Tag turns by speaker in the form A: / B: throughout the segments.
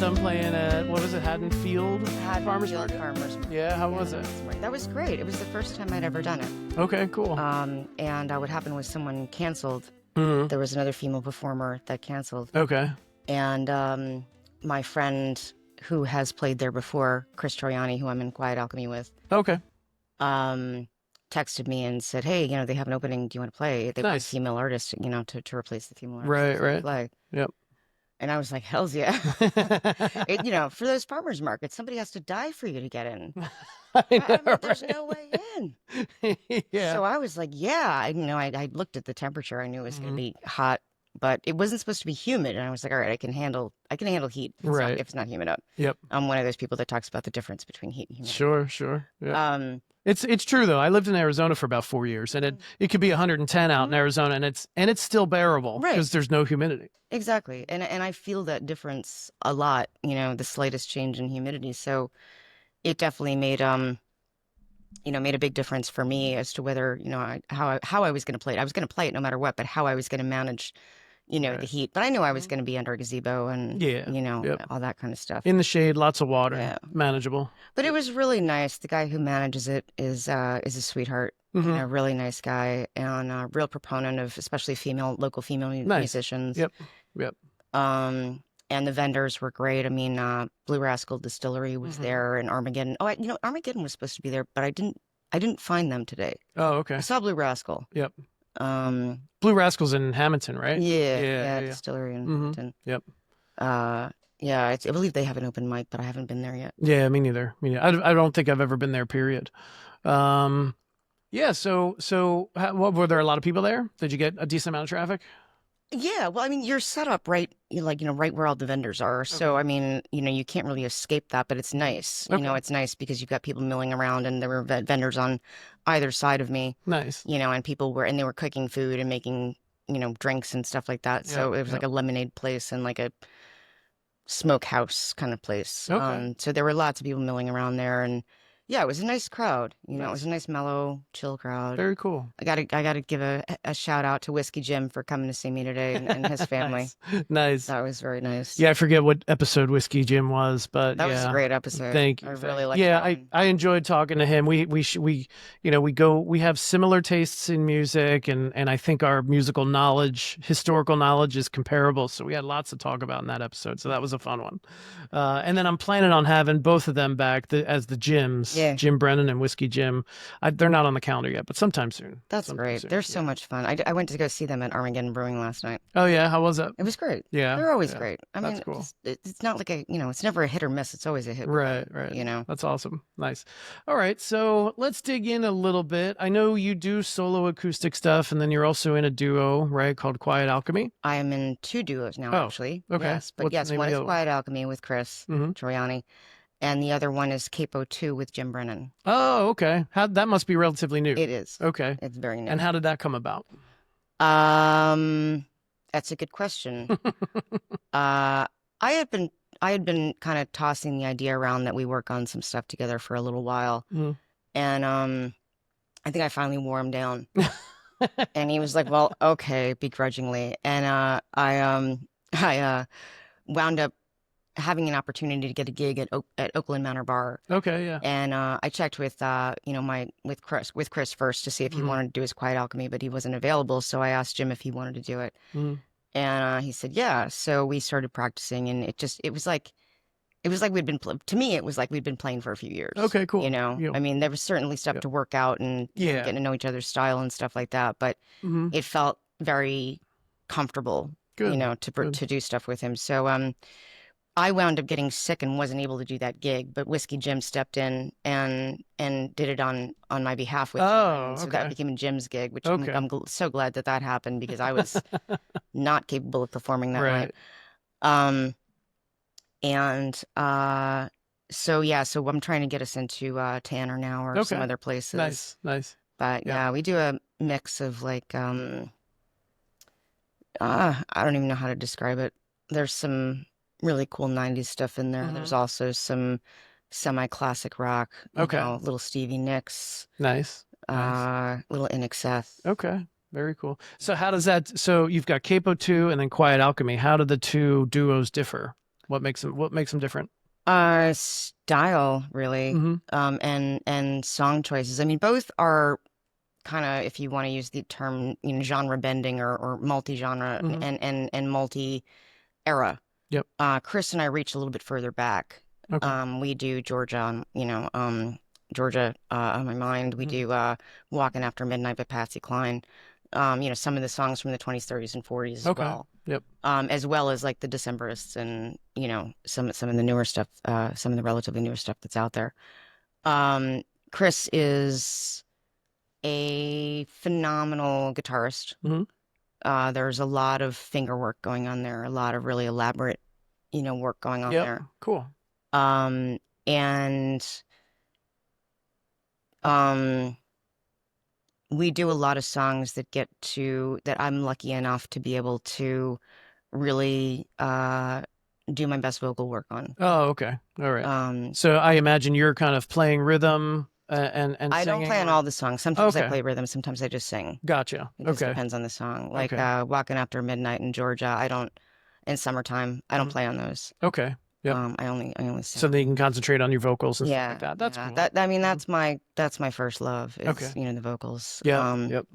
A: them playing at, what was it, Haddonfield Farmers Market? Yeah, how was it?
B: That was great. It was the first time I'd ever done it.
A: Okay, cool.
B: And what happened was someone canceled.
A: Mm-hmm.
B: There was another female performer that canceled.
A: Okay.
B: And my friend who has played there before, Chris Troiani, who I'm in Quiet Alchemy with,
A: Okay.
B: texted me and said, "Hey, they have an opening. Do you want to play? They want a
A: Nice.
B: female artist, to replace the female artist."
A: Right.
B: Play.
A: Yep.
B: And I was like, "Hell's yeah!" For those farmers markets, somebody has to die for you to get in. There's no way in.
A: Yeah.
B: So I was like, "Yeah." I looked at the temperature. I knew it was going to be hot, but it wasn't supposed to be humid. And I was like, "All right, I can handle heat if it's not humid out."
A: Yep.
B: I'm one of those people that talks about the difference between heat and humidity.
A: Sure. Yeah. It's true though. I lived in Arizona for about 4 years, and it could be 110 out in Arizona, and it's still bearable because there's no humidity.
B: Exactly, and I feel that difference a lot. The slightest change in humidity. So it definitely made made a big difference for me as to whether how I was going to play it. I was going to play it no matter what, but how I was going to manage the heat. But I knew I was going to be under a gazebo and, all that kind of stuff.
A: In the shade, lots of water, manageable.
B: But it was really nice. The guy who manages it is a sweetheart, really nice guy, and a real proponent of especially local female musicians.
A: Yep.
B: And the vendors were great. I mean, Blue Rascal Distillery was there, and Armageddon. Oh, Armageddon was supposed to be there, but I didn't find them today.
A: Oh, okay.
B: I saw Blue Rascal.
A: Yep. Blue Rascal's in Hamilton, right?
B: Yeah. Distillery in Hamilton.
A: Yep.
B: I believe they have an open mic, but I haven't been there yet.
A: Yeah, me neither. I don't think I've ever been there, period. Yeah, so were there a lot of people there? Did you get a decent amount of traffic?
B: Yeah, well, I mean, you're set up right where all the vendors are. Okay. So, I mean, you can't really escape that, but it's nice. Okay. It's nice because you've got people milling around, and there were vendors on either side of me.
A: Nice.
B: And they were cooking food and making, drinks and stuff like that. So it was like a lemonade place and like a smokehouse kind of place.
A: Okay.
B: So there were lots of people milling around there, and yeah, it was a nice crowd. It was a nice, mellow, chill crowd.
A: Very cool.
B: I gotta give a shout out to Whiskey Jim for coming to see me today and his family.
A: Nice.
B: That was very nice.
A: Yeah, I forget what episode Whiskey Jim was, but
B: that was a great episode.
A: Thank you.
B: I really liked.
A: Yeah, I enjoyed talking to him. We have similar tastes in music, and I think our musical knowledge, historical knowledge, is comparable. So we had lots to talk about in that episode. So that was a fun one. And then I'm planning on having both of them back as the Jims.
B: Yeah.
A: Jim Brennan and Whiskey Jim. They're not on the calendar yet, but sometime soon.
B: That's great. They're so much fun. I went to go see them at Armageddon Brewing last night.
A: Oh, yeah? How was it?
B: It was great.
A: Yeah.
B: They're always great. I mean,
A: that's cool.
B: It's not like it's never a hit or miss. It's always a hit.
A: Right. That's awesome. Nice. All right. So let's dig in a little bit. I know you do solo acoustic stuff, and then you're also in a duo, right, called Quiet Alchemy?
B: I am in 2 duos now, actually.
A: Okay.
B: Yes, but one is Quiet Alchemy with Chris Troiani. And the other one is Capo 2 with Jim Brennan.
A: Oh, okay. That must be relatively new.
B: It is.
A: Okay.
B: It's very new.
A: And how did that come about?
B: That's a good question. I had been kind of tossing the idea around that we work on some stuff together for a little while. And I think I finally wore him down. And he was like, "Well, okay," begrudgingly. And I wound up having an opportunity to get a gig at Oakland Manor Bar.
A: Okay, yeah.
B: And I checked with with Chris first to see if he wanted to do his Quiet Alchemy, but he wasn't available. So I asked Jim if he wanted to do it, and he said yeah. So we started practicing, and it was like we'd been playing for a few years.
A: Okay, cool.
B: I mean, there was certainly stuff to work out and getting to know each other's style and stuff like that, but it felt very comfortable, to do stuff with him. So I wound up getting sick and wasn't able to do that gig, but Whiskey Jim stepped in and did it on my behalf with him. So that became a Jim's gig, which I'm so glad that happened because I was not capable of performing that night. So I'm trying to get us into Tanner now or some other places.
A: Nice.
B: But yeah, we do a mix of like I don't even know how to describe it. There's some really cool 90s stuff in there. There's also some semi-classic rock, little Stevie Nicks.
A: Nice.
B: Little In Excess.
A: Okay. Very cool. So how does that, so you've got Capo 2 and then Quiet Alchemy. How do the two duos differ? What makes them different?
B: Style, really. And song choices. I mean, both are kind of, if you want to use the term, genre bending or multi-genre and multi-era.
A: Yep.
B: Chris and I reach a little bit further back.
A: Okay.
B: We do Georgia, Georgia on my mind. We do Walking After Midnight by Patsy Cline. Some of the songs from the 20s, 30s, and 40s as well.
A: Yep.
B: As well as like the Decemberists and, some of the newer stuff, some of the relatively newer stuff that's out there. Chris is a phenomenal guitarist. There's a lot of finger work going on there, a lot of really elaborate, work going on there.
A: Cool.
B: And we do a lot of songs that I'm lucky enough to be able to really do my best vocal work on.
A: Oh, okay. All right. So I imagine you're kind of playing rhythm and
B: I
A: singing.
B: don't play on all the songs. Sometimes I play rhythm, sometimes I just sing.
A: Gotcha.
B: It just depends on the song. Like Walking After Midnight in Georgia, in Summertime, I don't play on those.
A: Okay. Yep.
B: I only sing.
A: So that you can concentrate on your vocals and stuff like that. That's cool.
B: That's my first love is, the vocals.
A: Yeah. Yep.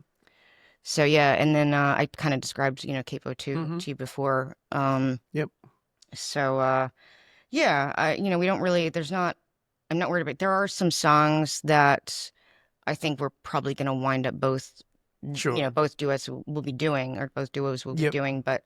B: So yeah, and then I kind of described, Capo to you before.
A: Yep.
B: So yeah, we don't really, I'm not worried about, there are some songs that I think we're probably going to wind up both duets will be doing, or both duos will be doing, but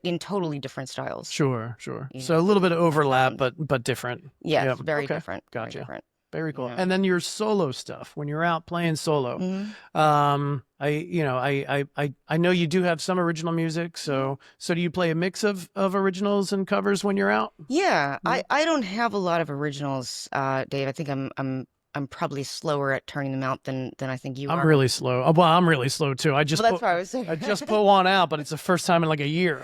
B: in totally different styles.
A: Sure. So a little bit of overlap, but different.
B: Yeah, very different.
A: Gotcha.
B: Very different.
A: Very cool. And then your solo stuff, when you're out playing solo, I know you do have some original music. So do you play a mix of originals and covers when you're out?
B: Yeah, I don't have a lot of originals, Dave. I think I'm probably slower at turning them out than I think you are.
A: I'm really slow. Well, I'm really slow too.
B: That's what I was saying.
A: I just put one out, but it's the first time in like a year.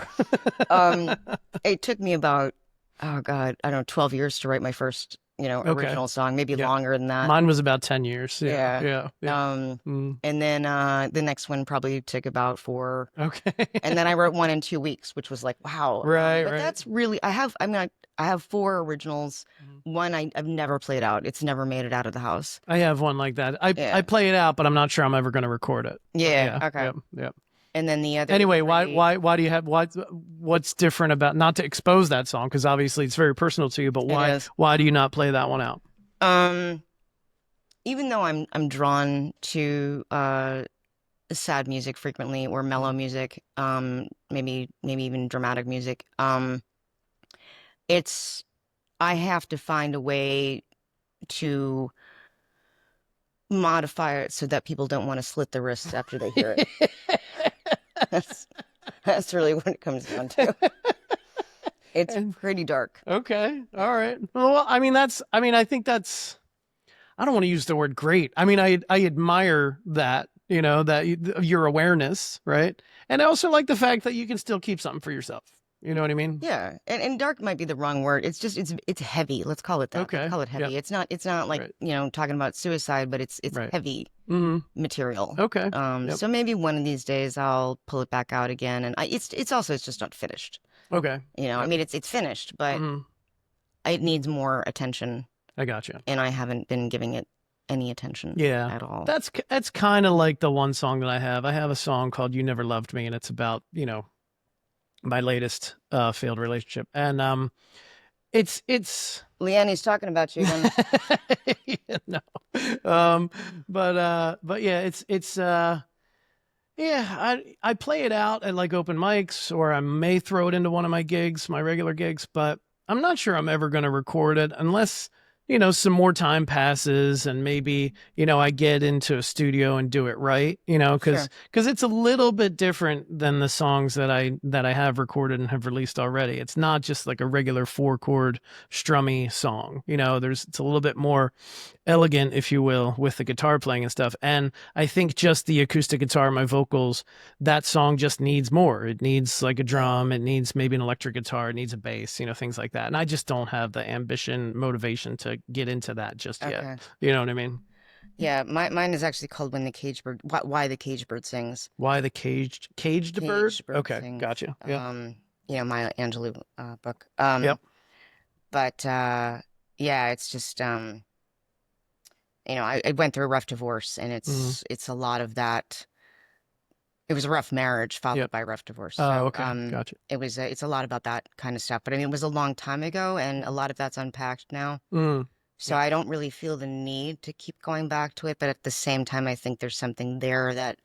B: It took me about, oh God, I don't know, 12 years to write my first, original song, maybe longer than that.
A: Mine was about 10 years. Yeah.
B: And then the next one probably took about 4.
A: Okay.
B: And then I wrote one in 2 weeks, which was like, wow.
A: Right.
B: But that's really, I have 4 originals. One I've never played out. It's never made it out of the house.
A: I have one like that. I play it out, but I'm not sure I'm ever going to record it.
B: Yeah. Okay.
A: Yep.
B: And then the other.
A: Anyway, why do you have what's different about, not to expose that song because obviously it's very personal to you, but why do you not play that one out?
B: Even though I'm drawn to sad music frequently, or mellow music, maybe even dramatic music, I have to find a way to modify it so that people don't want to slit their wrists after they hear it. That's really what it comes down to. It's pretty dark.
A: Okay. All right. Well, I think that's, I don't want to use the word great. I mean, I admire that, your awareness, right? And I also like the fact that you can still keep something for yourself. You know what I mean?
B: Yeah. And dark might be the wrong word. It's just, it's heavy. Let's call it that.
A: Okay.
B: Let's call it heavy. Yep. It's not like, talking about suicide, but it's heavy material.
A: Okay.
B: So maybe one of these days I'll pull it back out again. And it's just not finished.
A: Okay.
B: I mean, it's finished, but it needs more attention.
A: I gotcha.
B: And I haven't been giving it any attention at all.
A: That's kind of like the one song that I have. I have a song called You Never Loved Me, and it's about, my latest failed relationship. And it's
B: Leanne's talking about you.
A: No. But yeah, it's I play it out at like open mics, or I may throw it into one of my gigs, my regular gigs, but I'm not sure I'm ever going to record it unless, some more time passes and maybe, I get into a studio and do it right, because it's a little bit different than the songs that I have recorded and have released already. It's not just like a regular 4-chord strummy song, it's a little bit more elegant, if you will, with the guitar playing and stuff. And I think just the acoustic guitar, my vocals, that song just needs more. It needs like a drum, it needs maybe an electric guitar, it needs a bass, things like that. And I just don't have the motivation to get into that just yet. You know what I mean?
B: Yeah, mine is actually called When the Caged Bird. Why the Caged Bird Sings.
A: Why the caged bird?
B: Bird
A: okay,
B: sings.
A: Gotcha. Yeah.
B: Maya Angelou book.
A: Yep.
B: But yeah, it's just I went through a rough divorce, and
A: Mm-hmm.
B: it's a lot of that. It was a rough marriage followed
A: Yep.
B: by a rough divorce.
A: Oh,
B: So
A: okay. Gotcha.
B: it's a lot about that kind of stuff. But I mean, it was a long time ago, and a lot of that's unpacked now.
A: Mm.
B: So
A: Yeah.
B: I don't really feel the need to keep going back to it. But at the same time, I think there's something there that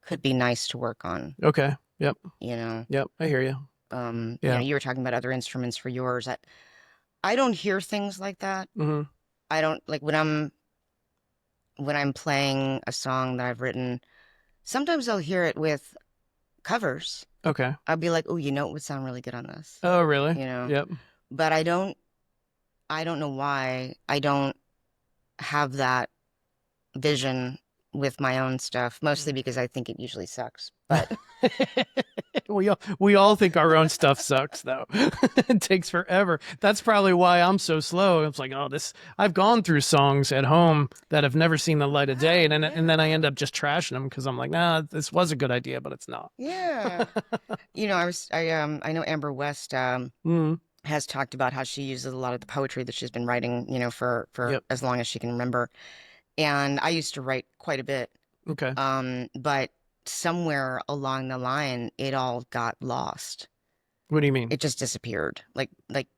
B: could be nice to work on.
A: Okay. Yep.
B: You know,
A: Yep. I hear you. Yeah.
B: you were talking about other instruments for yours. I don't hear things like that.
A: Mm-hmm.
B: I don't like when I'm playing a song that I've written. Sometimes I'll hear it with covers.
A: Okay.
B: I'll be like, "Oh, it would sound really good on this."
A: Oh, really?
B: You know,
A: Yep.
B: but I don't know why I don't have that vision with my own stuff, mostly because I think it usually sucks. But
A: we all think our own stuff sucks though. It takes forever. That's probably why I'm so slow. It's like, oh, I've gone through songs at home that have never seen the light of day, and then I end up just trashing them because I'm like, nah, this was a good idea, but it's not.
B: yeah, I know Amber West
A: Mm.
B: has talked about how she uses a lot of the poetry that she's been writing, for
A: Yep.
B: as long as she can remember. And I used to write quite a bit.
A: Okay.
B: But somewhere along the line, it all got lost.
A: What do you mean?
B: It just disappeared. Like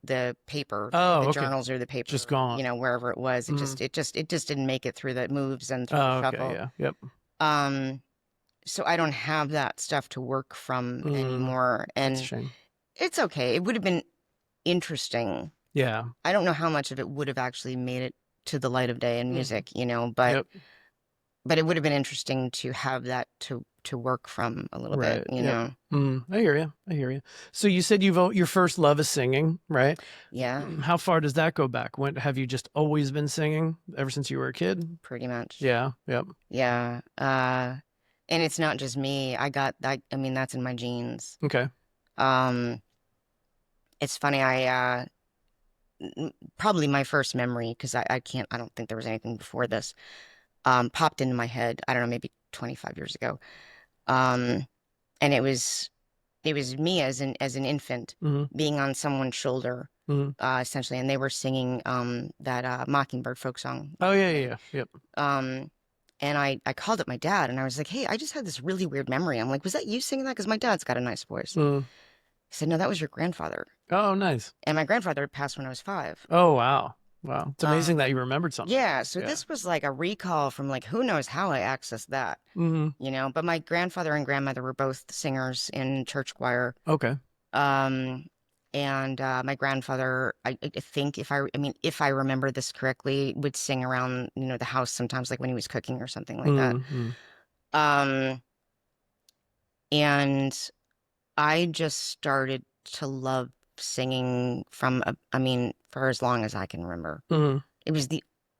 B: the paper,
A: Oh,
B: the
A: okay.
B: journals or the paper,
A: Just gone.
B: wherever it was. It just didn't make it through the moves and through the
A: Oh, okay.
B: shuffle.
A: Yeah. Yep.
B: So I don't have that stuff to work from anymore.
A: That's a
B: And
A: shame.
B: it's okay. It would have been interesting.
A: Yeah.
B: I don't know how much of it would have actually made it to the light of day in music, but
A: Yep.
B: but it would have been interesting to have that to work from a little bit,
A: Right. Yep. I hear you. I hear you. So you said your first love is singing, right?
B: Yeah,
A: How far does that go back? When have you just always been singing ever since you were a kid?
B: pretty much.
A: Yeah. Yep.
B: Yeah. And it's not just me. I got that. I mean, that's in my genes.
A: Okay.
B: Um, it's funny. Probably my first memory, because I don't think there was anything before this, popped into my head. I don't know, maybe 25 years ago. Um, and it was me as an infant being on someone's shoulder, essentially, and they were singing that Mockingbird folk song.
A: Oh yeah. Yep.
B: And I called up my dad, and I was like, "Hey, I just had this really weird memory." I'm like, "Was that you singing that?" Because my dad's got a nice voice. He said, "No, that was your grandfather."
A: Oh, nice.
B: And my grandfather passed when I was 5.
A: Oh, wow. Wow. It's amazing that you remembered something.
B: Yeah, so this was like a recall from like who knows how I accessed that. But my grandfather and grandmother were both singers in church choir.
A: Okay.
B: And my grandfather, I think if I remember this correctly, would sing around, the house sometimes, like when he was cooking or something like that. And I just started to love singing for as long as I can remember. It was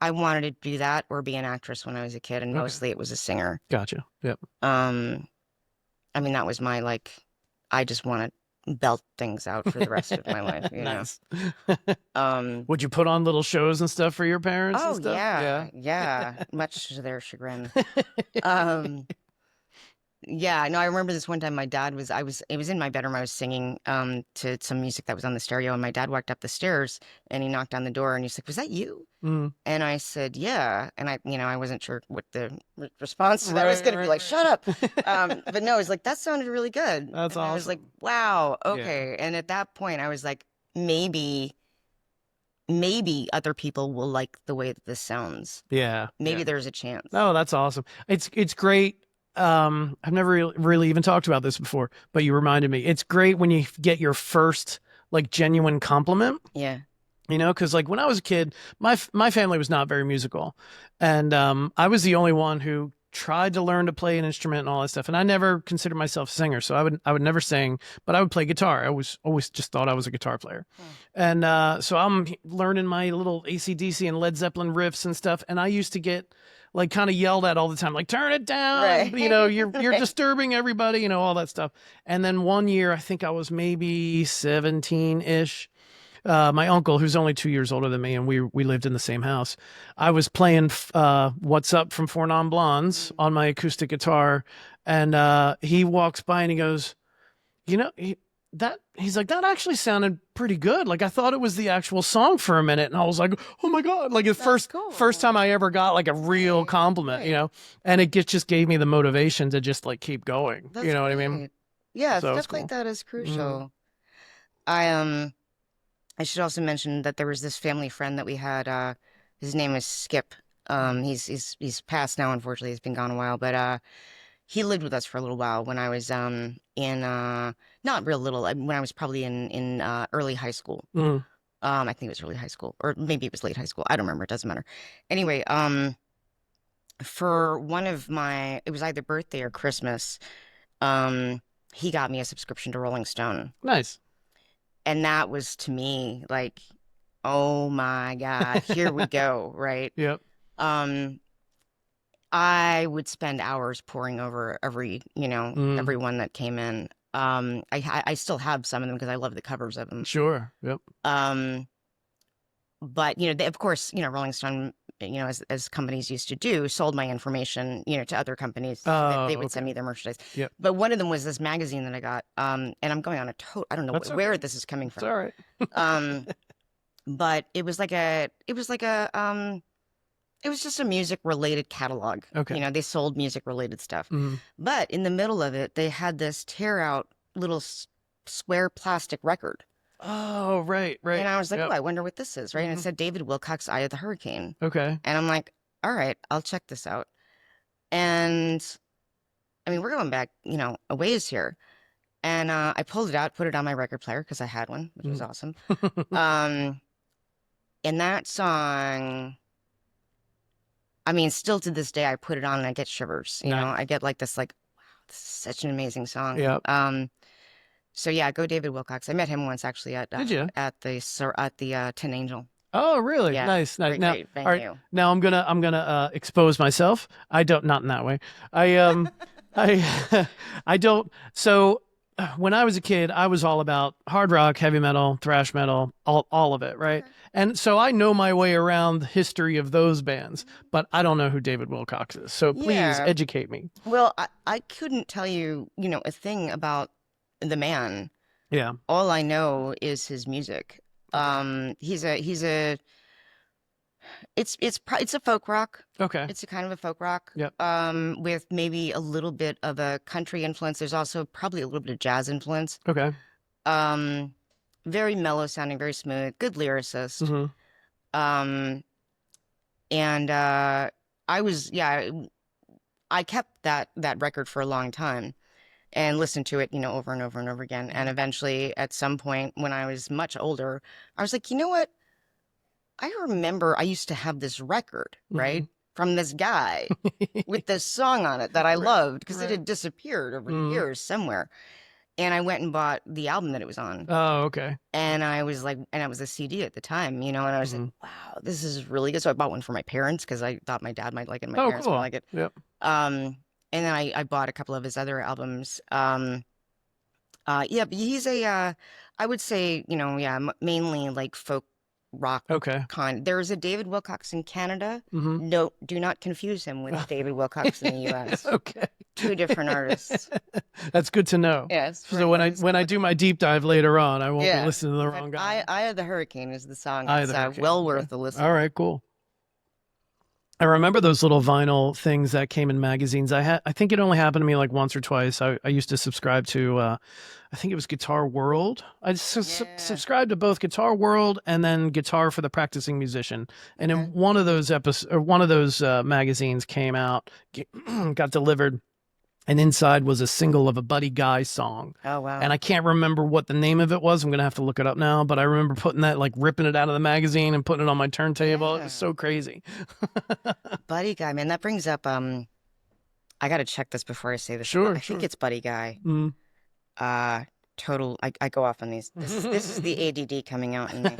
B: I wanted to do that or be an actress when I was a kid, and mostly it was a singer.
A: Gotcha. Yep.
B: That was my I just want to belt things out for the rest of my life,
A: Nice.
B: know.
A: Would you put on little shows and stuff for your parents and stuff?
B: Yeah, much to their chagrin. Yeah, no, I remember this one time my dad it was in my bedroom. I was singing to some music that was on the stereo, and my dad walked up the stairs and he knocked on the door and he's like, "Was that you?" And I said, "Yeah." And I wasn't sure what the response to that was going to be, like, "Shut up." But no, it was like, "That sounded really good."
A: That's
B: and
A: awesome.
B: I was like, "Wow, okay." Yeah. And at that point I was like, maybe other people will like the way that this sounds.
A: Yeah.
B: Maybe there's a chance.
A: Oh, that's awesome. It's great. I've never really even talked about this before, but you reminded me. It's great when you get your first genuine compliment.
B: Yeah.
A: Because when I was a kid, my family was not very musical, and I was the only one who tried to learn to play an instrument and all that stuff. And I never considered myself a singer, so I would never sing, but I would play guitar. I always just thought I was a guitar player, and so I'm learning my little AC/DC and Led Zeppelin riffs and stuff, and I used to get kind of yelled at all the time, turn it down,
B: right.
A: You're right. Disturbing everybody, all that stuff. And then one year, I think I was maybe 17-ish. My uncle, who's only 2 years older than me, and we lived in the same house. I was playing "What's Up" from Four Non Blondes on my acoustic guitar, and he walks by and he goes, he's like, that actually sounded pretty good. Like, I thought it was the actual song for a minute. And I was like, oh my God. Like, the first time I ever got like a real compliment, you know, and it just gave me the motivation to just like keep going. You know what I mean?
B: Yeah, stuff like that is crucial. I should also mention that there was this family friend that we had, his name is Skip. He's passed now, unfortunately. He's been gone a while, but he lived with us for a little while when I was in not real little, when I was probably in early high school. I think it was early high school, or maybe it was late high school. I don't remember. It doesn't matter. Anyway, for one of my, it was either birthday or Christmas, he got me a subscription to Rolling Stone.
A: Nice.
B: And that was, to me, like, oh my God, here we go, right?
A: Yep.
B: I would spend hours poring over every one that came in. I still have some of them because I love the covers of them.
A: Sure. Yep.
B: But they, of course, Rolling Stone, as companies used to do, sold my information, to other companies. They would send me their merchandise.
A: Yep.
B: But one of them was this magazine that I got. And I'm going on I don't know where this is coming from.
A: It's all right.
B: But it was just a music related catalog.
A: Okay.
B: They sold music related stuff. But in the middle of it, they had this tear out little square plastic record.
A: Oh, right.
B: And I was like, oh, I wonder what this is, right? And it said David Wilcox, Eye of the Hurricane.
A: Okay.
B: And I'm like, all right, I'll check this out. And I mean, we're going back, a ways here. And I pulled it out, put it on my record player because I had one, which was awesome. And that song, I mean, still to this day, I put it on and I get shivers. You know, I get like this, like, wow, this is such an amazing song.
A: Yeah.
B: So yeah, go David Wilcox. I met him once actually at
A: Did you?
B: at the Tin Angel.
A: Oh, really?
B: Yeah.
A: Nice.
B: Great,
A: Now,
B: great venue.
A: all right, now I'm gonna expose myself. I don't, not in that way. I don't. So when I was a kid, I was all about hard rock, heavy metal, thrash metal, all of it, right? Okay. And so I know my way around the history of those bands, but I don't know who David Wilcox is. So please educate me.
B: Well, I couldn't tell you, a thing about the man.
A: Yeah.
B: All I know is his music. It's a folk rock.
A: Okay.
B: It's a kind of a folk rock.
A: Yep.
B: With maybe a little bit of a country influence. There's also probably a little bit of jazz influence.
A: Okay.
B: Very mellow sounding, very smooth, good lyricist. And I kept that record for a long time and listened to it, over and over and over again. And eventually, at some point when I was much older, I was like, you know what? I remember I used to have this record, right? From this guy with this song on it that I loved because it had disappeared over the years somewhere. And I went and bought the album that it was on.
A: Oh, okay.
B: And I was like, and it was a CD at the time, and I was like, wow, this is really good. So I bought one for my parents because I thought my dad might like it and my parents might like it.
A: Yep.
B: And then I bought a couple of his other albums. But he's I would say, mainly like folk rock kind. There's a David Wilcox in Canada. No, do not confuse him with David Wilcox in the US.
A: Okay.
B: Two different artists.
A: That's good to know.
B: Yes.
A: So when I do my deep dive later on, I won't be listening to the wrong guy.
B: Eye of the Hurricane is the song.
A: It's
B: well worth the listen.
A: All right, cool. I remember those little vinyl things that came in magazines. I think it only happened to me like once or twice. I used to subscribe to, I think it was Guitar World. I subscribed to both Guitar World and then Guitar for the Practicing Musician. And in one of those magazines came out, got delivered, and inside was a single of a Buddy Guy song.
B: Oh, wow.
A: And I can't remember what the name of it was. I'm going to have to look it up now. But I remember putting that, like ripping it out of the magazine and putting it on my turntable. Yeah. It was so crazy.
B: Buddy Guy, man, that brings up, I got to check this before I say this.
A: Sure,
B: I think it's Buddy Guy. I go off on these. This is the ADD coming out in me.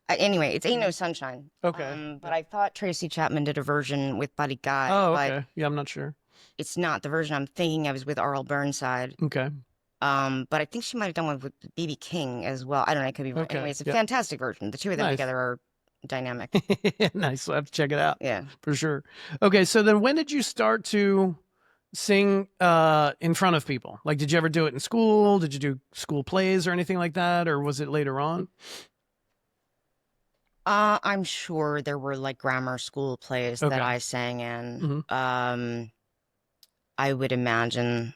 B: Anyway, it's Ain't No Sunshine.
A: Okay.
B: But I thought Tracy Chapman did a version with Buddy Guy.
A: Oh, okay. Yeah, I'm not sure.
B: It's not the version I'm thinking of is with Arl Burnside.
A: Okay.
B: But I think she might have done one with B.B. King as well. I don't know. It could be. Okay. Anyway, it's a fantastic version. The two of them together are dynamic.
A: Nice. We'll have to check it out.
B: Yeah.
A: For sure. Okay. So then when did you start to sing in front of people? Like, did you ever do it in school? Did you do school plays or anything like that, or was it later on?
B: I'm sure there were like grammar school plays that
A: Okay.
B: I sang in.
A: Mm-hmm.
B: I would imagine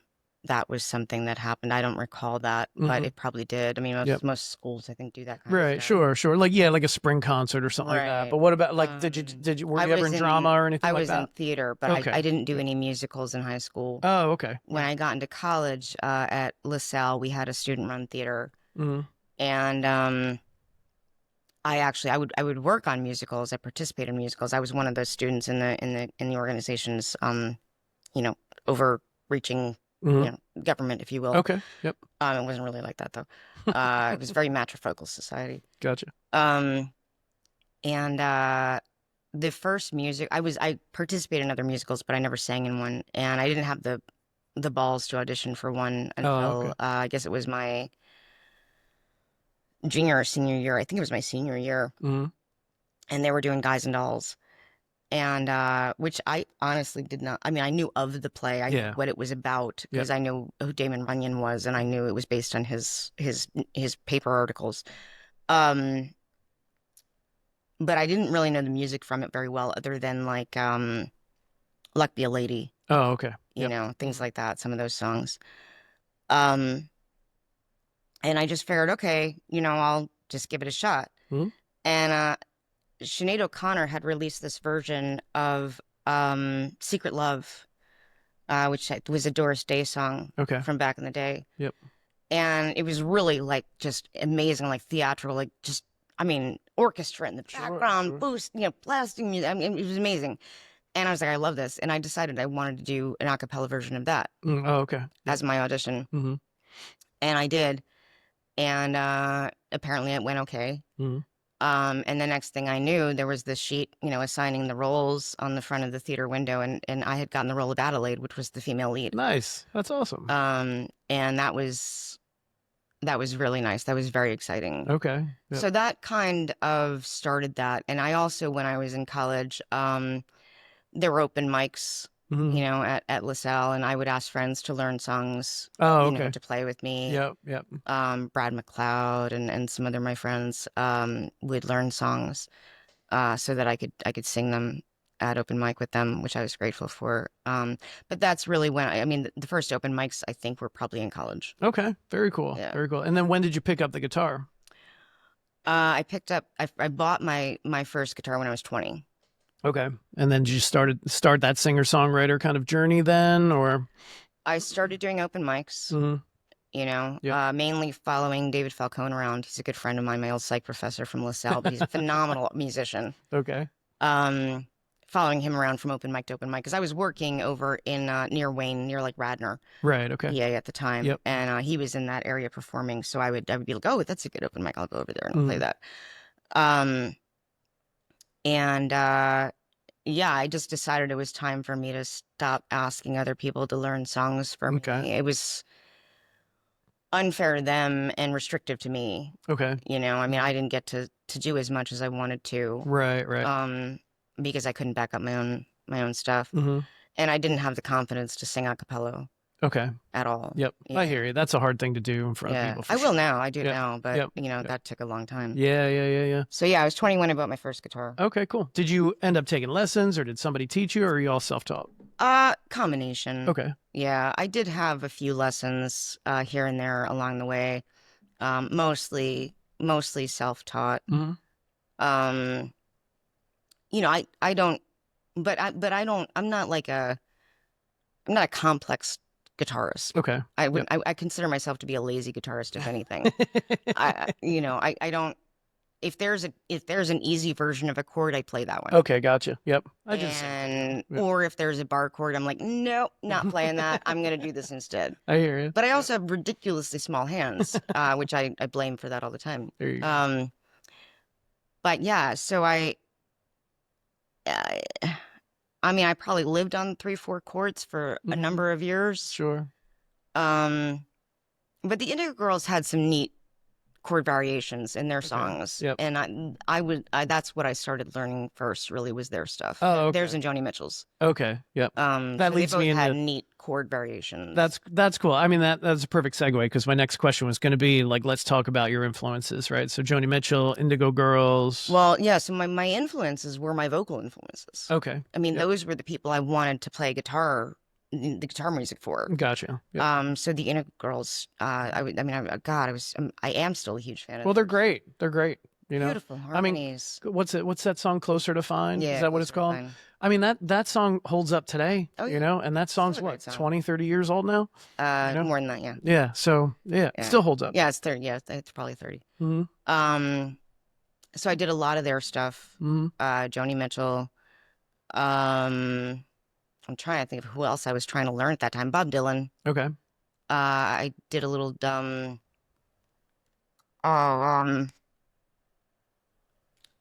B: that was something that happened. I don't recall that, but
A: Mm-hmm.
B: it probably did. I mean,
A: Yep.
B: most schools I think do that kind of
A: Right.
B: stuff.
A: Sure. Sure. Like, yeah, like a spring concert or something like that.
B: Right.
A: But what about like, were
B: I
A: you ever
B: was
A: in drama or anything
B: I
A: like
B: was in
A: that?
B: theater, but
A: Okay.
B: I didn't do any musicals in high school.
A: Oh, okay.
B: When
A: Yeah.
B: I got into college, at LaSalle, we had a student-run theater,
A: Mm-hmm.
B: and I would work on musicals. I participated in musicals. I was one of those students in the organization's you know, overreaching,
A: Mm-hmm.
B: government, if you will.
A: Okay. Yep.
B: It wasn't really like that though. It was a very matrifocal society.
A: Gotcha.
B: Um, and the first music I participated in other musicals, but I never sang in one, and I didn't have the balls to audition for one
A: Oh,
B: until
A: okay.
B: I guess it was my junior or senior year. I think it was my senior year,
A: Mm-hmm.
B: and they were doing Guys and Dolls. And which I honestly did not. I mean, I knew of the play. I knew
A: Yeah.
B: what it was about
A: Yep.
B: because I knew who Damon Runyon was, and I knew it was based on his paper articles. Um, but I didn't really know the music from it very well, other than like "Luck Be a Lady,"
A: Oh, okay. Yep.
B: things like that. Some of those songs. Um, and I just figured, okay, I'll just give it a shot.
A: Mm-hmm.
B: And Sinead O'Connor had released this version of Secret Love, which was a Doris Day song
A: Okay.
B: from back in the day.
A: Yep.
B: And it was really like just amazing, like theatrical, like just, I mean, orchestra in the background,
A: Sure.
B: boost, blasting music. I mean, it was amazing. And I was like, I love this. And I decided I wanted to do an a cappella version of that
A: Oh, okay.
B: as my audition.
A: Mm-hmm.
B: And I did. And apparently it went okay.
A: Mm-hmm.
B: And the next thing I knew, there was this sheet, assigning the roles on the front of the theater window, and I had gotten the role of Adelaide, which was the female lead.
A: Nice. That's awesome.
B: And that was really nice. That was very exciting.
A: Okay. Yep.
B: So that kind of started that. And I also, when I was in college, there were open mics, at LaSalle, and I would ask friends to learn songs,
A: Oh, okay.
B: to play with me.
A: Yep. Yep.
B: Brad McLeod and some other of my friends would learn songs so that I could sing them at open mic with them, which I was grateful for. But that's really when I mean the first open mics I think were probably in college.
A: Okay. Very cool.
B: Yeah.
A: Very cool. And then when did you pick up the guitar?
B: I bought my first guitar when I was 20.
A: Okay. And then did you start that singer-songwriter kind of journey then, or?
B: I started doing open mics, mainly following David Falcone around. He's a good friend of mine, my old psych professor from LaSalle, but he's a phenomenal musician.
A: Okay.
B: Following him around from open mic to open mic, because I was working over in near Wayne, near like Radnor.
A: Right. Okay.
B: Yeah, at the time.
A: Yep.
B: And he was in that area performing, so I would be like, oh, that's a good open mic. I'll go over there and I'll play that. Yeah, I just decided it was time for me to stop asking other people to learn songs for me. It was unfair to them and restrictive to me.
A: Okay.
B: I mean, I didn't get to do as much as I wanted to.
A: Right.
B: Because I couldn't back up my own stuff.
A: Mm-hmm.
B: And I didn't have the confidence to sing a cappella.
A: Okay.
B: At all.
A: Yep.
B: Yeah.
A: I hear you. That's a hard thing to do in front of people.
B: I will now. I do now, but
A: Yep.
B: That took a long time.
A: Yeah.
B: So yeah, I was 20 when I bought my first guitar.
A: Okay, cool. Did you end up taking lessons, or did somebody teach you, or are you all self-taught?
B: Combination.
A: Okay.
B: Yeah, I did have a few lessons here and there along the way. Mostly self-taught.
A: Mm-hmm.
B: I don't, but I don't. I'm not a complex guitarist.
A: Okay.
B: I consider myself to be a lazy guitarist, if anything. I don't. If there's an easy version of a chord, I play that one.
A: Okay, gotcha. Yep.
B: Or if there's a bar chord, I'm like, nope, not playing that. I'm gonna do this instead.
A: I hear you.
B: But I also have ridiculously small hands, which I blame for that all the time.
A: There you go.
B: But yeah, so I mean, I probably lived on 3/4 chords for a number of years.
A: Sure.
B: But the Indigo Girls had some neat chord variations in their songs.
A: Yep.
B: And that's what I started learning first, really, was their stuff.
A: Oh, okay.
B: Theirs and Joni Mitchell's.
A: Okay. Yep.
B: That so leads me into had neat chord variations.
A: That's cool. I mean, that's a perfect segue, because my next question was going to be like, let's talk about your influences, right? So Joni Mitchell, Indigo Girls.
B: Well, yeah. So my influences were my vocal influences.
A: Okay.
B: I mean, those were the people I wanted to play the guitar music for.
A: Gotcha. Yep.
B: So the Indigo Girls, I am still a huge fan of.
A: Well, they're great. They're great. You know,
B: beautiful harmonies.
A: I mean, what's that song, Closer to Find?
B: Yeah,
A: is that what it's called? I mean, that song holds up today, you know, and that song's what, 20, 30 years old now?
B: You know? More than that, yeah.
A: Yeah, so, it still holds up.
B: Yeah, it's 30, yeah, it's probably 30. Mm-hmm. So I did a lot of their stuff, Joni Mitchell. I'm trying to think of who else I was trying to learn at that time. Bob Dylan.
A: Okay.
B: I did a little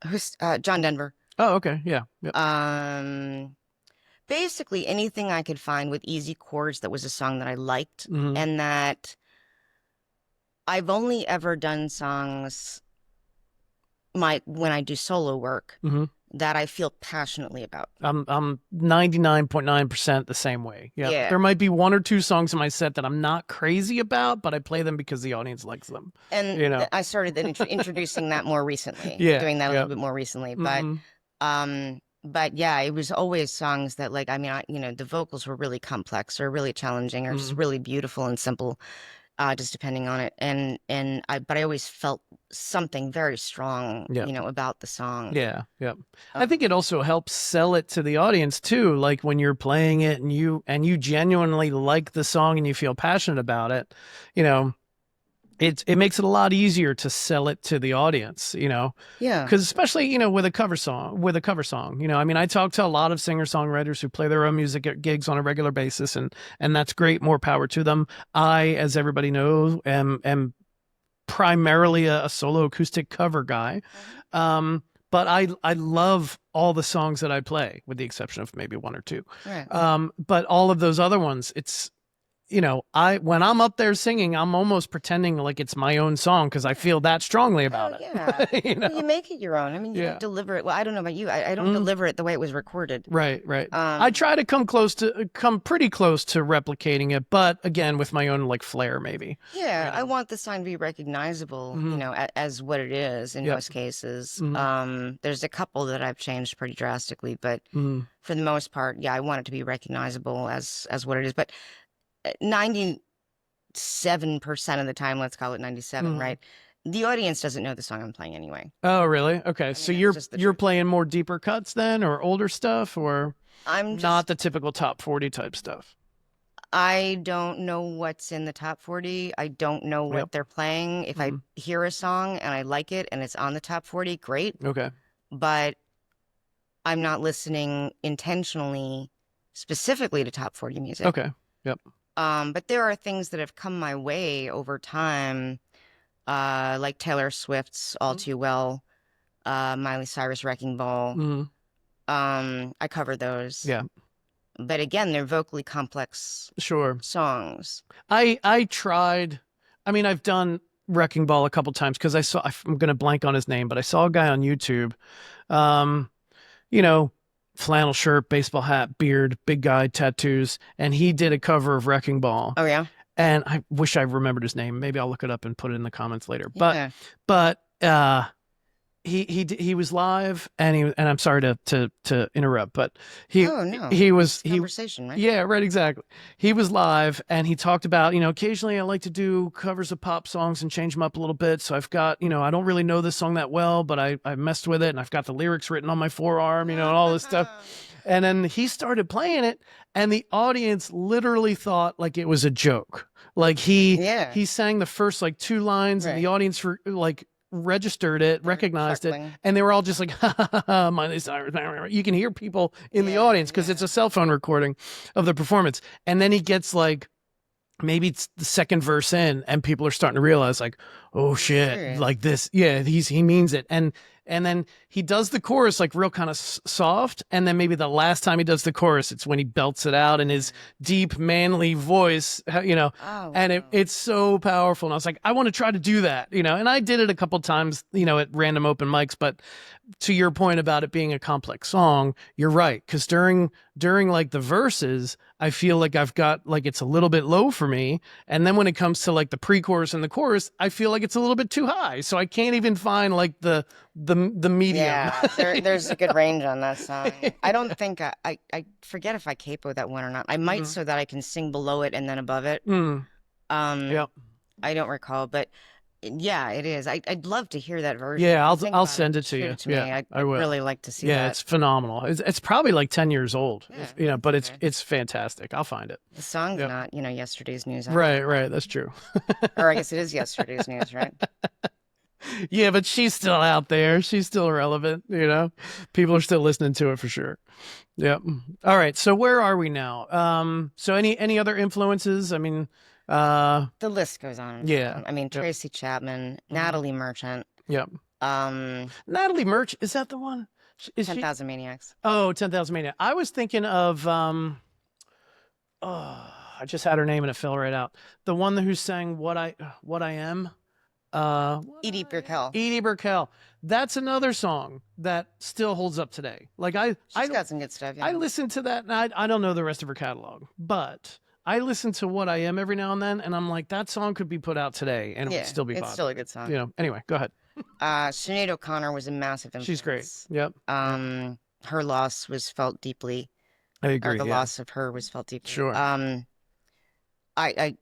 B: who's John Denver.
A: Oh, okay. Yeah. Yep.
B: Basically anything I could find with easy chords that was a song that I liked, and that I've only ever done songs when I do solo work that I feel passionately about. I'm
A: 99.9% the same way. Yeah. There might be one or two songs in my set that I'm not crazy about, but I play them because the audience likes them.
B: And
A: you know,
B: I started introducing that more recently. Doing that a little bit more recently. But yeah, it was always songs that, like, I mean, the vocals were really complex or really challenging or just really beautiful and simple, just depending on it. But I always felt something very strong, about the song.
A: Yeah. Yeah. I think it also helps sell it to the audience too. Like when you're playing it and you genuinely like the song and you feel passionate about it, it makes it a lot easier to sell it to the audience, Yeah. Because especially, with a cover song, I mean, I talk to a lot of singer-songwriters who play their own music at gigs on a regular basis, and that's great. More power to them. I, as everybody knows, am primarily a solo acoustic cover guy. But I love all the songs that I play, with the exception of maybe one or two.
B: Right.
A: But all of those other ones, it's, when I'm up there singing, I'm almost pretending like it's my own song because I feel that strongly about it.
B: Yeah. Well, you make it your own. I mean, you don't deliver it. Well, I don't know about you. I don't deliver it the way it was recorded.
A: Right. I try to come pretty close to replicating it, but again, with my own flair, maybe.
B: Yeah, I want the song to be recognizable, as what it is in most cases. There's a couple that I've changed pretty drastically, but for the most part, I want it to be recognizable as what it is. But 97% of the time, let's call it 97, right? The audience doesn't know the song I'm playing anyway.
A: Oh, really? Okay. I mean, so you're playing more deeper cuts then, or older stuff, or not the typical top 40 type stuff?
B: I don't know what's in the top 40. I don't know what they're playing. If I hear a song and I like it and it's on the top 40, great.
A: Okay.
B: But I'm not listening intentionally, specifically to top 40 music.
A: Okay. Yep.
B: But there are things that have come my way over time, like Taylor Swift's All Too Well, Miley Cyrus' Wrecking Ball. I cover those.
A: Yeah.
B: But again, they're vocally complex songs.
A: I tried. I mean, I've done Wrecking Ball a couple times because I'm going to blank on his name, but I saw a guy on YouTube, flannel shirt, baseball hat, beard, big guy, tattoos, and he did a cover of Wrecking Ball.
B: Oh, yeah?
A: And I wish I remembered his name. Maybe I'll look it up and put it in the comments later. But he was live, and I'm sorry to interrupt, but he was
B: conversation, right?
A: Yeah, right, exactly. He was live, and he talked about, occasionally I like to do covers of pop songs and change them up a little bit. So I've got, I don't really know this song that well, but I messed with it, and I've got the lyrics written on my forearm, and all this stuff. And then he started playing it, and the audience literally thought like it was a joke. Like he sang the first two lines, and the audience registered it, recognized it, and they were all just like, ha, ha, ha, Miley Cyrus. You can hear people in the audience because it's a cell phone recording of the performance. And then he gets maybe it's the second verse in, and people are starting to realize oh shit, this, he means it. And And then he does the chorus like real kind of soft. And then maybe the last time he does the chorus, it's when he belts it out in his deep, manly voice, you know, and it's so powerful. And I was like, I want to try to do that, you know, and I did it a couple times, you know, at random open mics. But to your point about it being a complex song, you're right. Because during like the verses, I feel like I've got like it's a little bit low for me. And then when it comes to like the pre-chorus and the chorus, I feel like it's a little bit too high. So I can't even find like the medium.
B: Yeah, there's a good range on that song. I don't think I forget if I capo that one or not. I might so that I can sing below it and then above it.
A: Yep.
B: I don't recall, but yeah, it is. I'd love to hear that version.
A: Yeah, I'll send it to you.
B: Yeah, I will. Really like to see that.
A: Yeah, it's phenomenal. It's probably like 10 years old, you know, but it's fantastic. I'll find it.
B: The song's not, you know, yesterday's news.
A: Right. That's true.
B: Or I guess it is yesterday's news, right?
A: Yeah, but she's still out there. She's still relevant, you know. People are still listening to it for sure. Yep. All right. So where are we now? So any other influences? I mean,
B: the list goes on.
A: Yeah.
B: I mean, Tracy Chapman, Natalie Merchant.
A: Yep. Natalie Merchant, is that the one? Is
B: 10,000 Maniacs.
A: Oh, 10,000 Maniacs. I was thinking of I just had her name and it fell right out. The one who sang What I Am.
B: Edie Brickell.
A: Edie Brickell. That's another song that still holds up today. Like
B: she's got some good stuff. Yeah.
A: I listen to that, and I don't know the rest of her catalog, but I listen to What I Am every now and then, and I'm like, that song could be put out today, and it would still be popular.
B: It's still a good song.
A: You know. Anyway, go ahead.
B: Sinead O'Connor was a massive influence.
A: She's great. Yep.
B: Her loss was felt deeply.
A: I agree.
B: Or the loss of her was felt deeply.
A: Sure.
B: I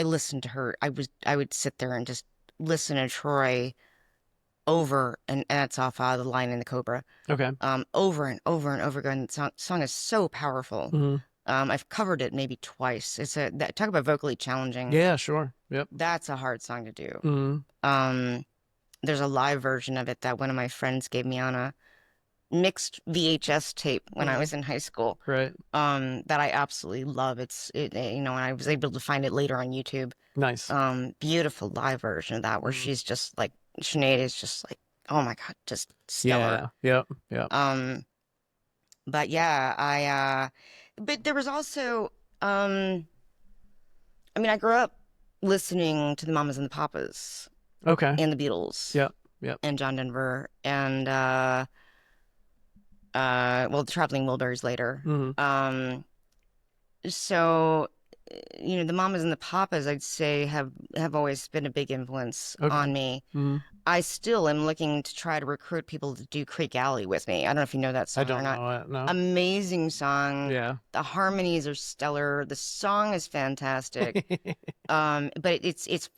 B: listened to her. I would sit there and just listen to Troy over, and that's off The Lion and the Cobra.
A: Okay.
B: Over and over and over again. The song is so powerful. I've covered it maybe twice. Talk about vocally challenging.
A: Yeah, sure. Yep.
B: That's a hard song to do. There's a live version of it that one of my friends gave me on a mixed VHS tape when I was in high school.
A: Right.
B: That I absolutely love. You know, and I was able to find it later on YouTube.
A: Nice.
B: Beautiful live version of that where she's just like, Sinead is just like, oh my God, just stellar.
A: Yeah. Yep.
B: But yeah, but there was also, I mean, I grew up listening to the Mamas and the Papas.
A: Okay.
B: And the Beatles.
A: Yep.
B: And John Denver and, the Traveling Wilburys later. So, you know, the Mamas and the Papas, I'd say, have always been a big influence on me. I still am looking to try to recruit people to do Creek Alley with me. I don't know if you know that song or not.
A: Know it, no.
B: Amazing song.
A: Yeah.
B: The harmonies are stellar. The song is fantastic. But it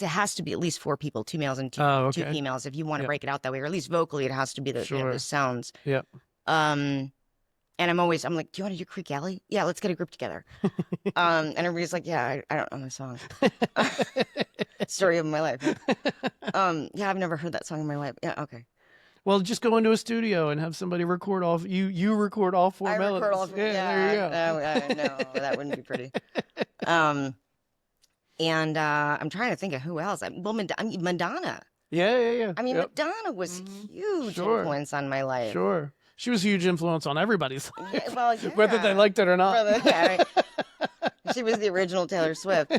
B: has to be at least 4 people, 2 males and 2 females, if you want to break it out that way, or at least vocally, it has to be the, you know, the sounds.
A: Yep.
B: And I'm like, do you want to do Creek Alley? Yeah, let's get a group together. And everybody's like, yeah, I don't know the song. Story of my life. Yeah, I've never heard that song in my life. Yeah, okay.
A: Well, just go into a studio and have somebody record all. You record all 4 melodies.
B: Record all 4. Yeah, there you go. No, that wouldn't be pretty. And I'm trying to think of who else. Madonna.
A: Yeah.
B: I mean, Madonna was huge influence on my life.
A: Sure. She was a huge influence on everybody's life,
B: well,
A: whether they liked it or not.
B: She was the original Taylor Swift.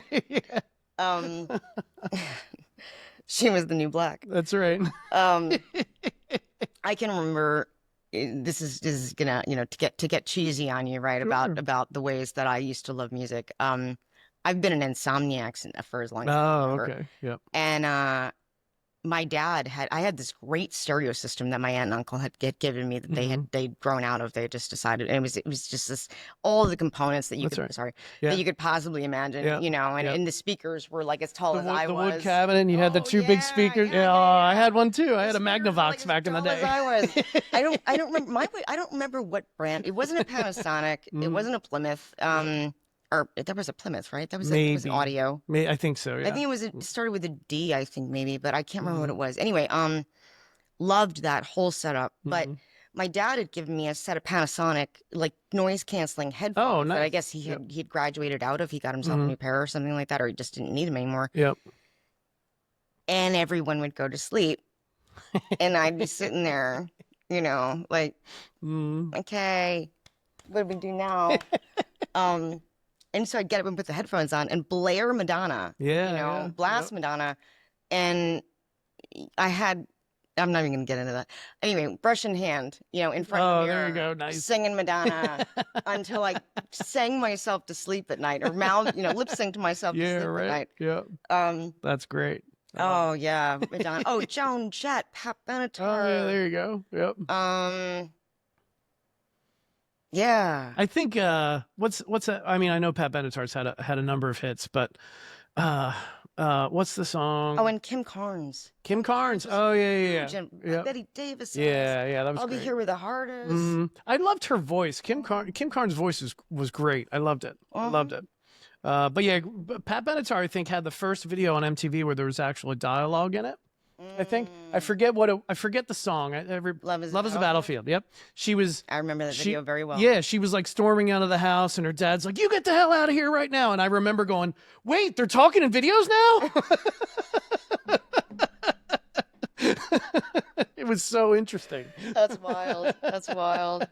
B: She was the new black.
A: That's right.
B: I can remember. This is gonna, you know, to get cheesy on you, right? About the ways that I used to love music. I've been an insomniac for as long as I remember.
A: Okay. Yep.
B: And my dad I had this great stereo system that my aunt and uncle had given me that they'd grown out of. They had just decided, and it was just this, all the components that you that you could possibly imagine, you know, and the speakers were like as tall as I was.
A: The wood cabinet, and you had the 2 big speakers. I had one too. I had a Magnavox back in the day.
B: I don't remember I don't remember what brand. It wasn't a Panasonic. It wasn't a Plymouth. Or that was a Plymouth, right? That was an audio.
A: I think so. Yeah.
B: I think it started with a D, I think maybe, but I can't remember what it was. Anyway, loved that whole setup. But my dad had given me a set of Panasonic like noise canceling headphones. Oh, nice. That I guess he'd graduated out of. He got himself a new pair or something like that, or he just didn't need them anymore.
A: Yep.
B: And everyone would go to sleep, And I'd be sitting there, like, okay, what do we do now? And so I'd get up and put the headphones on and blare Madonna, blast Madonna. And I'm not even going to get into that. Anyway, brush in hand, in front of the mirror.
A: There you go. Nice.
B: Singing Madonna until I sang myself to sleep at night, or lip sync to myself to sleep at night.
A: Yeah. That's great.
B: Oh, yeah. Madonna. Oh, Joan Jett, Pat Benatar.
A: Oh, yeah, there you go. Yep.
B: Yeah.
A: I think what's that? I mean, I know Pat Benatar's had a number of hits, but what's the song?
B: Oh, and Kim Carnes.
A: Kim Carnes. Oh, yeah.
B: Betty Davis.
A: Yeah, that was
B: I'll
A: great.
B: Be Here Where the Heart Is.
A: I loved her voice. Kim Carnes' voice was great. I loved it. I loved it. But yeah, Pat Benatar, I think, had the first video on MTV where there was actually dialogue in it. I think I forget the song.
B: Love is
A: a Battlefield. Yep.
B: I remember that video very well.
A: Yeah, she was like storming out of the house, and her dad's like, "You get the hell out of here right now!" And I remember going, "Wait, they're talking in videos now." It was so interesting.
B: That's wild. That's wild.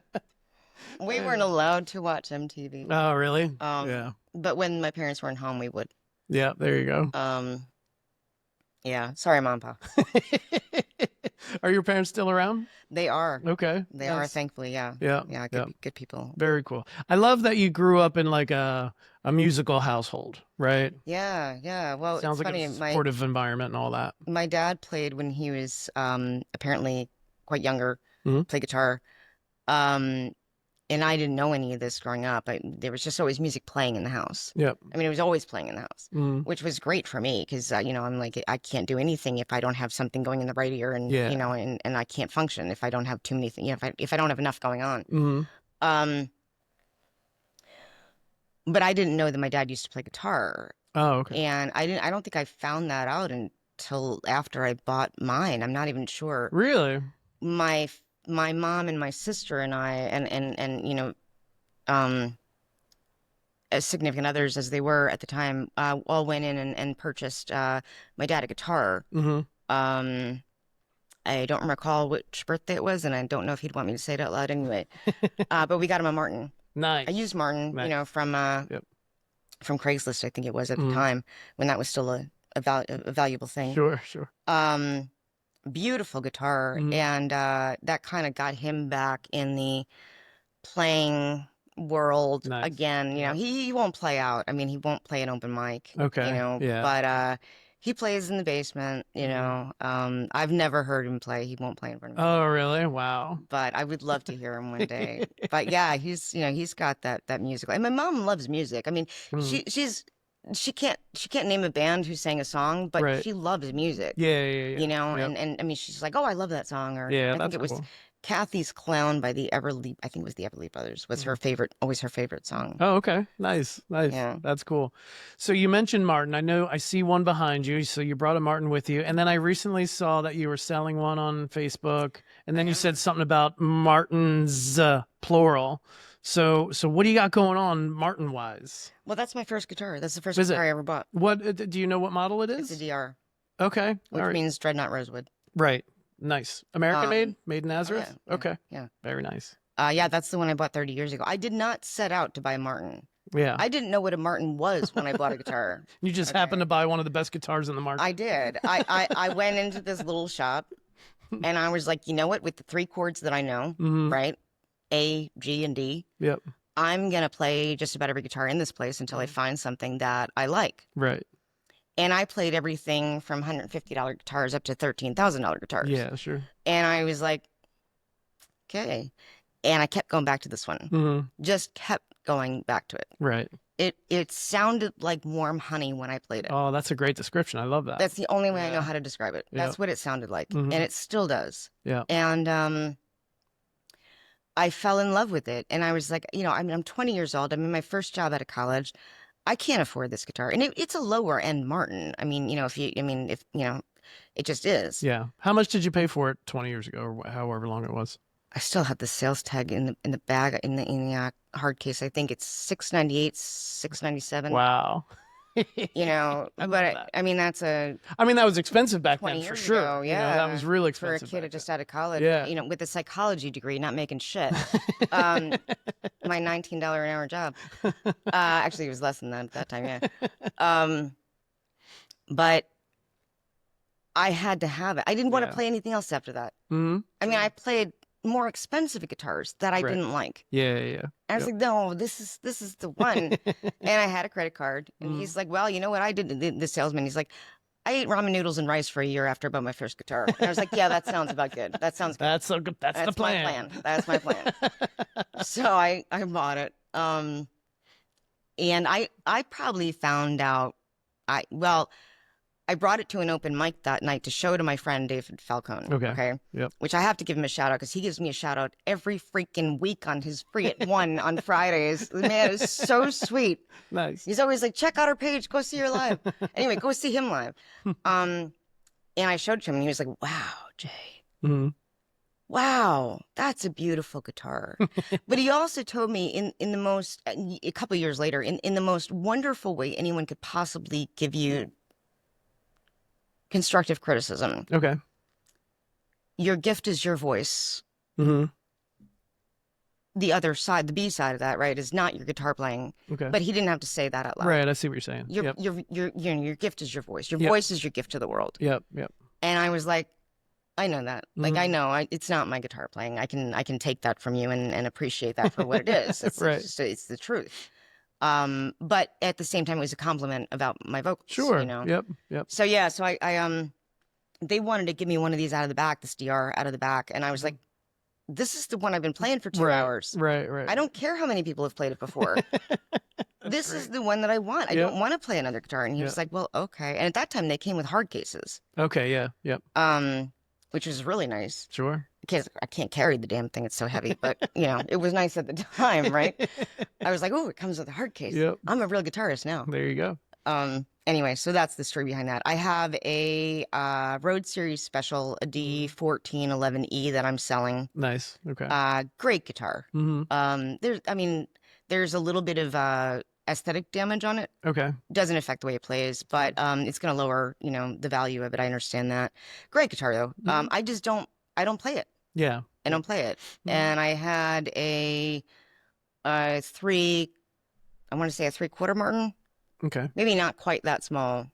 B: We weren't allowed to watch MTV.
A: Oh, really? Yeah.
B: But when my parents weren't home, we would.
A: Yeah, there you go.
B: Yeah. Sorry, Mom and Pop.
A: Are your parents still around?
B: They are.
A: Okay.
B: They are, thankfully. Yeah.
A: Yeah.
B: Good people.
A: Very cool. I love that you grew up in like a musical household, right?
B: Yeah. Well,
A: sounds
B: it's
A: like
B: funny.
A: a supportive environment and all that.
B: My dad played when he was apparently quite younger. Played guitar. And I didn't know any of this growing up. There was just always music playing in the house.
A: Yep.
B: I mean, it was always playing in the house, which was great for me because, I'm like, I can't do anything if I don't have something going in the right ear, and and I can't function if I don't have too many things. If I don't have enough going on. But I didn't know that my dad used to play guitar.
A: Oh, okay.
B: And I don't think I found that out until after I bought mine. I'm not even sure.
A: Really?
B: My mom and my sister and I and as significant others as they were at the time, all went in and purchased my dad a guitar. I don't recall which birthday it was, and I don't know if he'd want me to say it out loud anyway. But we got him a Martin.
A: Nice.
B: I used Martin,
A: nice.
B: From Craigslist, I think it was at the time, when that was still a valuable thing.
A: Sure.
B: Beautiful guitar, and that kind of got him back in the playing world again. He won't play out. I mean, he won't play an open mic.
A: Okay.
B: But he plays in the basement. I've never heard him play. He won't play in front of me.
A: Oh, really? Wow.
B: But I would love to hear him one day. But yeah, he's got that musical. And my mom loves music. I mean, she can't name a band who sang a song, but she loves music.
A: Yeah.
B: And I mean, she's like, "Oh, I love that song." Or
A: I
B: think it was Kathy's Clown by the Everly. I think it was the Everly Brothers was her favorite, always her favorite song.
A: Oh, okay. Nice. Yeah. That's cool. So you mentioned Martin. I see one behind you. So you brought a Martin with you. And then I recently saw that you were selling one on Facebook. And then you said something about Martins, plural. So what do you got going on Martin wise?
B: Well, that's my first guitar. That's the first guitar I ever bought.
A: What do you know what model it is?
B: It's a DR.
A: Okay.
B: Which means Dreadnought Rosewood.
A: Right. Nice. American made in Nazareth?
B: Yeah,
A: okay.
B: Yeah.
A: Very nice.
B: Yeah, that's the one I bought 30 years ago. I did not set out to buy a Martin.
A: Yeah.
B: I didn't know what a Martin was when I bought a guitar.
A: You just happened to buy one of the best guitars in the market.
B: I did. I went into this little shop and I was like, you know what? With the 3 chords that I know, right? A, G, and D.
A: Yep.
B: I'm going to play just about every guitar in this place until I find something that I like.
A: Right.
B: And I played everything from $150 guitars up to $13,000 guitars.
A: Yeah, sure.
B: And I was like, okay. And I kept going back to this one. Just kept going back to it.
A: Right.
B: It sounded like warm honey when I played it.
A: Oh, that's a great description. I love that.
B: That's the only way I know how to describe it. That's what it sounded like. And it still does.
A: Yeah.
B: And I fell in love with it. And I was like, I'm 20 years old. I'm in my first job out of college. I can't afford this guitar. And it's a lower end Martin. I mean, it just is.
A: Yeah. How much did you pay for it 20 years ago or however long it was?
B: I still have the sales tag in the bag in the hard case. I think it's $698, $697.
A: Wow.
B: You know, but I mean, that's
A: that was expensive back
B: 20
A: then for
B: years
A: sure.
B: ago. Yeah.
A: You know, that was really expensive
B: for a kid just out of college.
A: Yeah.
B: You know, with a psychology degree, not making shit. My $19 an hour job. Actually, it was less than that at that time. Yeah. But I had to have it. I didn't want to play anything else after that.
A: Mm-hmm.
B: I mean, I played more expensive guitars that I didn't like.
A: Yeah, yeah.
B: I was like, no, this is the one. And I had a credit card, and he's like, well, you know what I did? The salesman, he's like, I ate ramen noodles and rice for a year after I bought my first guitar. And I was like, yeah, that sounds about good. That sounds good.
A: That's the plan.
B: My plan. That's my plan. So I bought it. And I probably found out I brought it to an open mic that night to show to my friend David Falcone. Okay.
A: Yep.
B: Which I have to give him a shout out because he gives me a shout out every freaking week on his Free at 1 on Fridays. The man is so sweet.
A: Nice.
B: He's always like, check out our page, go see her live. Anyway, go see him live. And I showed it to him and he was like, wow, Jay.
A: Mm-hmm.
B: Wow, that's a beautiful guitar. But he also told me in the most, a couple of years later, in the most wonderful way anyone could possibly give you constructive criticism.
A: Okay.
B: Your gift is your voice.
A: Mm-hmm.
B: The other side, the B side of that, right, is not your guitar playing.
A: Okay.
B: But he didn't have to say that out loud.
A: Right, I see what you're saying.
B: Your gift is your voice. Your voice is your gift to the world.
A: Yep.
B: And I was like, I know that. Like, I know it's not my guitar playing. I can take that from you and appreciate that for what it is. It's,
A: right.
B: It's the truth. But at the same time, it was a compliment about my vocals.
A: Sure.
B: You know?
A: Yep.
B: So yeah, so I they wanted to give me one of these out of the back, this DR out of the back, and I was like, this is the one I've been playing for 2 hours.
A: Right.
B: I don't care how many people have played it before. This is the one that I want. I don't want to play another guitar. And he was like, well, okay. And at that time, they came with hard cases.
A: Okay. Yeah. Yep.
B: Which was really nice.
A: Sure.
B: Because I can't carry the damn thing. It's so heavy. But, you know, it was nice at the time, right? I was like, oh, it comes with a hard case.
A: Yep.
B: I'm a real guitarist now.
A: There you go.
B: Anyway, so that's the story behind that. I have a Road Series Special, a D1411E that I'm selling.
A: Nice. Okay.
B: Great guitar.
A: Mm-hmm.
B: There's a little bit of aesthetic damage on it.
A: Okay.
B: Doesn't affect the way it plays, but it's going to lower, you know, the value of it. I understand that. Great guitar though.
A: Mm-hmm.
B: I don't play it.
A: Yeah.
B: I don't play it. Mm-hmm. And I had a 3/4 Martin.
A: Okay.
B: Maybe not quite that small.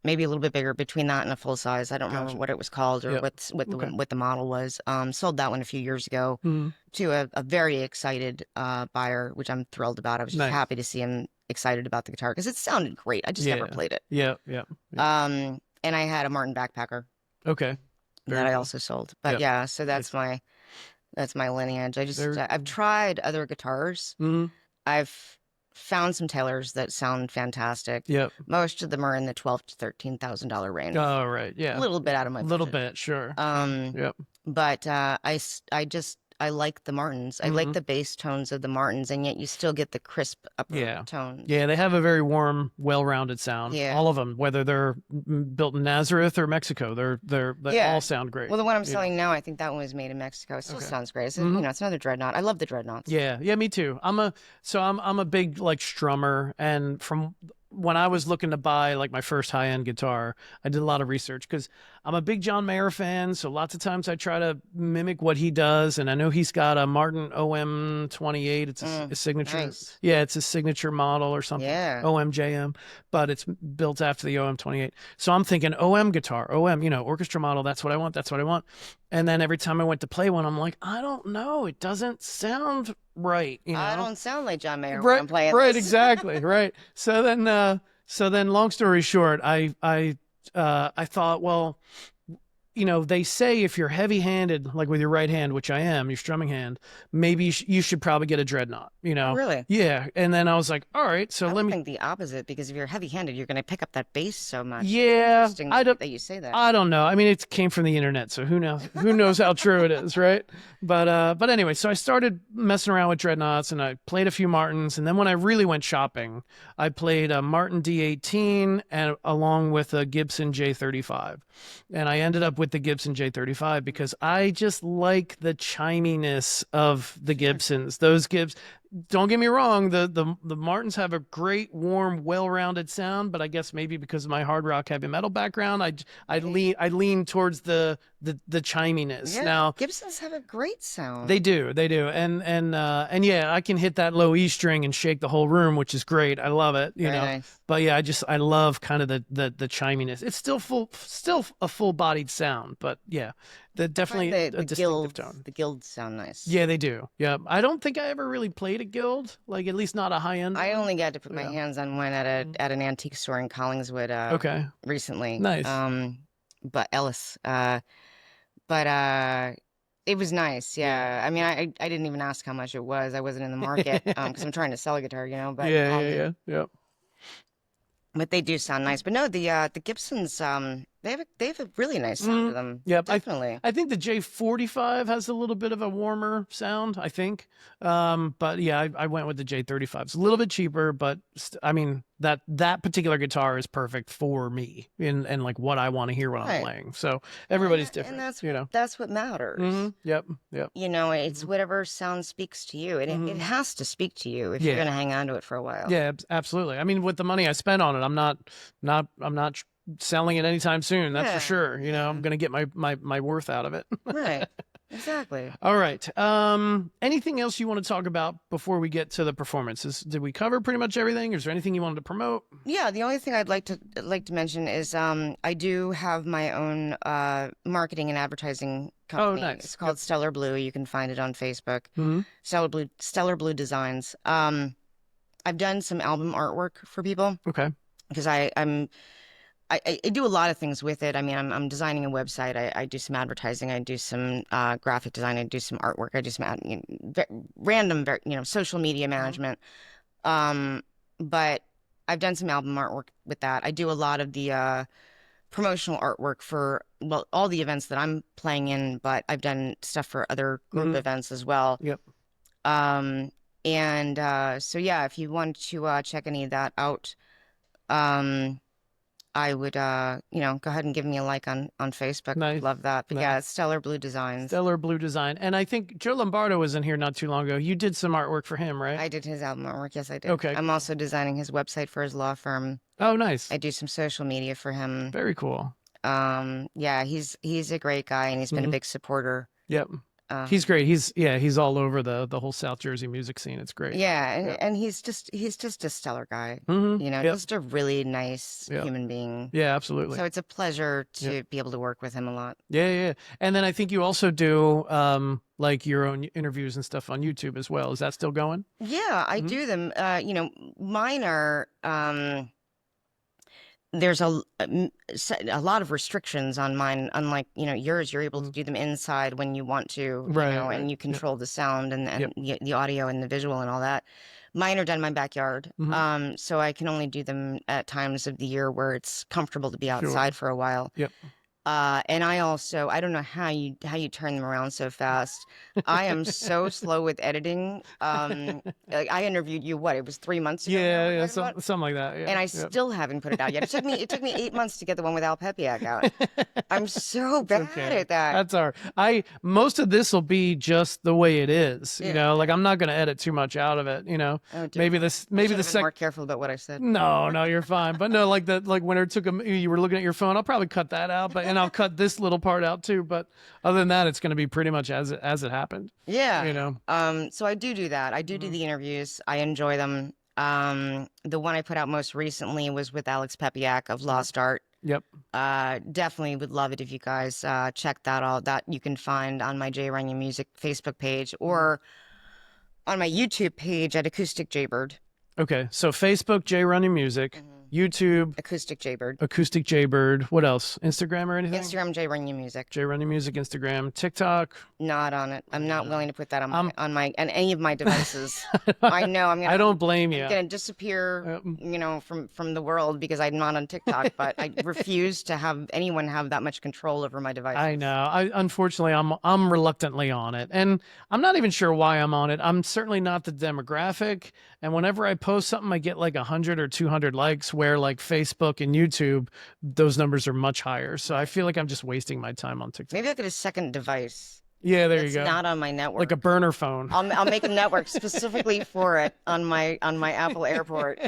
B: Maybe a little bit bigger between that and a full size. I don't remember what it was called or what the model was. Sold that one a few years ago to a very excited buyer, which I'm thrilled about. I was just happy to see him excited about the guitar because it sounded great. I just never played it.
A: Yeah.
B: And I had a Martin backpacker.
A: Okay.
B: That I also sold. But yeah, so that's my lineage. I've tried other guitars.
A: Mm-hmm.
B: I've found some Taylors that sound fantastic.
A: Yep.
B: Most of them are in the $12,000 to $13,000 range.
A: Oh, right. Yeah.
B: A little bit out of my budget.
A: Little bit, sure. Yep.
B: But I like the Martins. I like the bass tones of the Martins, and yet you still get the crisp upper tones.
A: Yeah, they have a very warm, well-rounded sound.
B: Yeah.
A: All of them, whether they're built in Nazareth or Mexico, they all sound great.
B: Well, the one I'm selling now, I think that one was made in Mexico. It still sounds great. It's, you know, it's another dreadnought. I love the dreadnoughts.
A: Yeah, me too. I'm a big like strummer, and from when I was looking to buy like my first high-end guitar, I did a lot of research because I'm a big John Mayer fan. So lots of times I try to mimic what he does. And I know he's got a Martin OM28. It's a signature.
B: Nice.
A: Yeah, it's a signature model or something.
B: Yeah.
A: OMJM, but it's built after the OM28. So I'm thinking OM guitar, you know, orchestra model. That's what I want. And then every time I went to play one, I'm like, I don't know. It doesn't sound right. You know?
B: I don't sound like John Mayer when I'm playing
A: Right,
B: this.
A: exactly. Right. So then long story short, I thought, well, you know, they say if you're heavy-handed, like with your right hand, which I am, your strumming hand, maybe you should probably get a dreadnought, you know?
B: Oh, really?
A: Yeah. And then I was like, all right, so
B: I think the opposite, because if you're heavy-handed, you're going to pick up that bass so much.
A: Yeah.
B: Interesting that you say that.
A: I don't know. I mean, it came from the internet, so who knows how true it is, right? But anyway, so I started messing around with dreadnoughts, and I played a few Martins, and then when I really went shopping, I played a Martin D18 and along with a Gibson J35. And I ended up with the Gibson J35 because I just like the chiminess of the Gibsons. Those don't get me wrong, the Martins have a great, warm, well-rounded sound, but I guess maybe because of my hard rock heavy metal background, I lean towards the chiminess.
B: Yeah,
A: now
B: Gibsons have a great sound.
A: They do, and yeah, I can hit that low E string and shake the whole room, which is great. I love it,
B: Very nice.
A: But yeah, I love kind of the chiminess. It's still a full-bodied sound, but yeah, definitely a distinctive tone.
B: The guilds sound nice.
A: Yeah, they do. Yeah, I don't think I ever really played a guild, like at least not a high end.
B: I only got to put my hands on one at an antique store in Collingswood. Recently.
A: Nice.
B: But Ellis. But it was nice. Yeah. I mean, I didn't even ask how much it was. I wasn't in the market because I'm trying to sell a guitar, But
A: yeah.
B: But they do sound nice. But no, the Gibsons, they have a really nice sound to them.
A: Yeah,
B: definitely.
A: I think the J45 has a little bit of a warmer sound, I think. But yeah, I went with the J35. It's a little bit cheaper, but I mean that particular guitar is perfect for me and like what I want to hear when I'm playing. So everybody's different.
B: And that's what matters.
A: Yep.
B: It's whatever sound speaks to you. It has to speak to you if you're going to hang on to it for a while.
A: Yeah, absolutely. I mean, with the money I spent on it, I'm not selling it anytime soon. That's for sure. I'm going to get my worth out of it.
B: Right. Exactly.
A: All right. Anything else you want to talk about before we get to the performances? Did we cover pretty much everything? Is there anything you wanted to promote?
B: Yeah, the only thing I'd like to mention is I do have my own marketing and advertising company.
A: Oh, nice.
B: It's called Stellar Blue. You can find it on Facebook. Stellar Blue Designs. I've done some album artwork for people.
A: Okay.
B: Because I do a lot of things with it. I mean, I'm designing a website. I do some advertising. I do some graphic design. I do some artwork. I do some random, social media management. But I've done some album artwork with that. I do a lot of the promotional artwork for all the events that I'm playing in. But I've done stuff for other group events as well.
A: Yep.
B: So yeah, if you want to check any of that out, I would, go ahead and give me a like on Facebook.
A: Nice.
B: Love that. But yeah, it's Stellar Blue Designs.
A: Stellar Blue Design. And I think Joe Lombardo was in here not too long ago. You did some artwork for him, right?
B: I did his album artwork. Yes, I did.
A: Okay.
B: I'm also designing his website for his law firm.
A: Oh, nice.
B: I do some social media for him.
A: Very cool.
B: Yeah, he's a great guy and he's been a big supporter.
A: Yep. He's great. He's all over the whole South Jersey music scene. It's great.
B: Yeah, and he's just a stellar guy. Just a really nice human being.
A: Yeah, absolutely.
B: So it's a pleasure to be able to work with him a lot.
A: Yeah. And then I think you also do like your own interviews and stuff on YouTube as well. Is that still going?
B: Yeah, I do them. Mine are. There's a lot of restrictions on mine. Unlike yours, you're able to do them inside when you want to, and you control the sound and the audio and the visual and all that. Mine are done in my backyard, so I can only do them at times of the year where it's comfortable to be outside for a while.
A: Yep.
B: And I don't know how you turn them around so fast. I am so slow with editing. Like I interviewed you, it was 3 months ago?
A: Yeah, something like that. Yeah.
B: And I still haven't put it out yet. It took me 8 months to get the one with Al Pepiak out. I'm so bad at that.
A: That's all right. Most of this will be just the way it is. Like I'm not going to edit too much out of it.
B: Oh,
A: maybe the second.
B: More careful about what I said.
A: No, you're fine. But no, like when it took you were looking at your phone. I'll probably cut that out. But and I'll cut this little part out too. But other than that, it's going to be pretty much as it happened.
B: Yeah. So I do that. I do the interviews. I enjoy them. The one I put out most recently was with Alex Pepiak of Lost Art.
A: Yep.
B: Definitely would love it if you guys check that out. That you can find on my J Runyon Music Facebook page or on my YouTube page at Acoustic Jaybird.
A: Okay, so Facebook J Runyon Music. YouTube,
B: Acoustic Jaybird.
A: Acoustic Jaybird. What else? Instagram or anything?
B: Instagram, J Runyon Music.
A: J Runyon Music, Instagram, TikTok.
B: Not on it. I'm not willing to put that on any of my devices. I know. I
A: don't blame you.
B: I'm gonna disappear, from the world because I'm not on TikTok. But I refuse to have anyone have that much control over my devices.
A: I know. Unfortunately, I'm reluctantly on it, and I'm not even sure why I'm on it. I'm certainly not the demographic, and whenever I post something, I get like 100 or 200 likes. Where like Facebook and YouTube, those numbers are much higher. So I feel like I'm just wasting my time on TikTok.
B: Maybe I'll get a second device.
A: Yeah, there you go.
B: It's not on my network.
A: Like a burner phone.
B: I'll make a network specifically for it on my Apple Airport,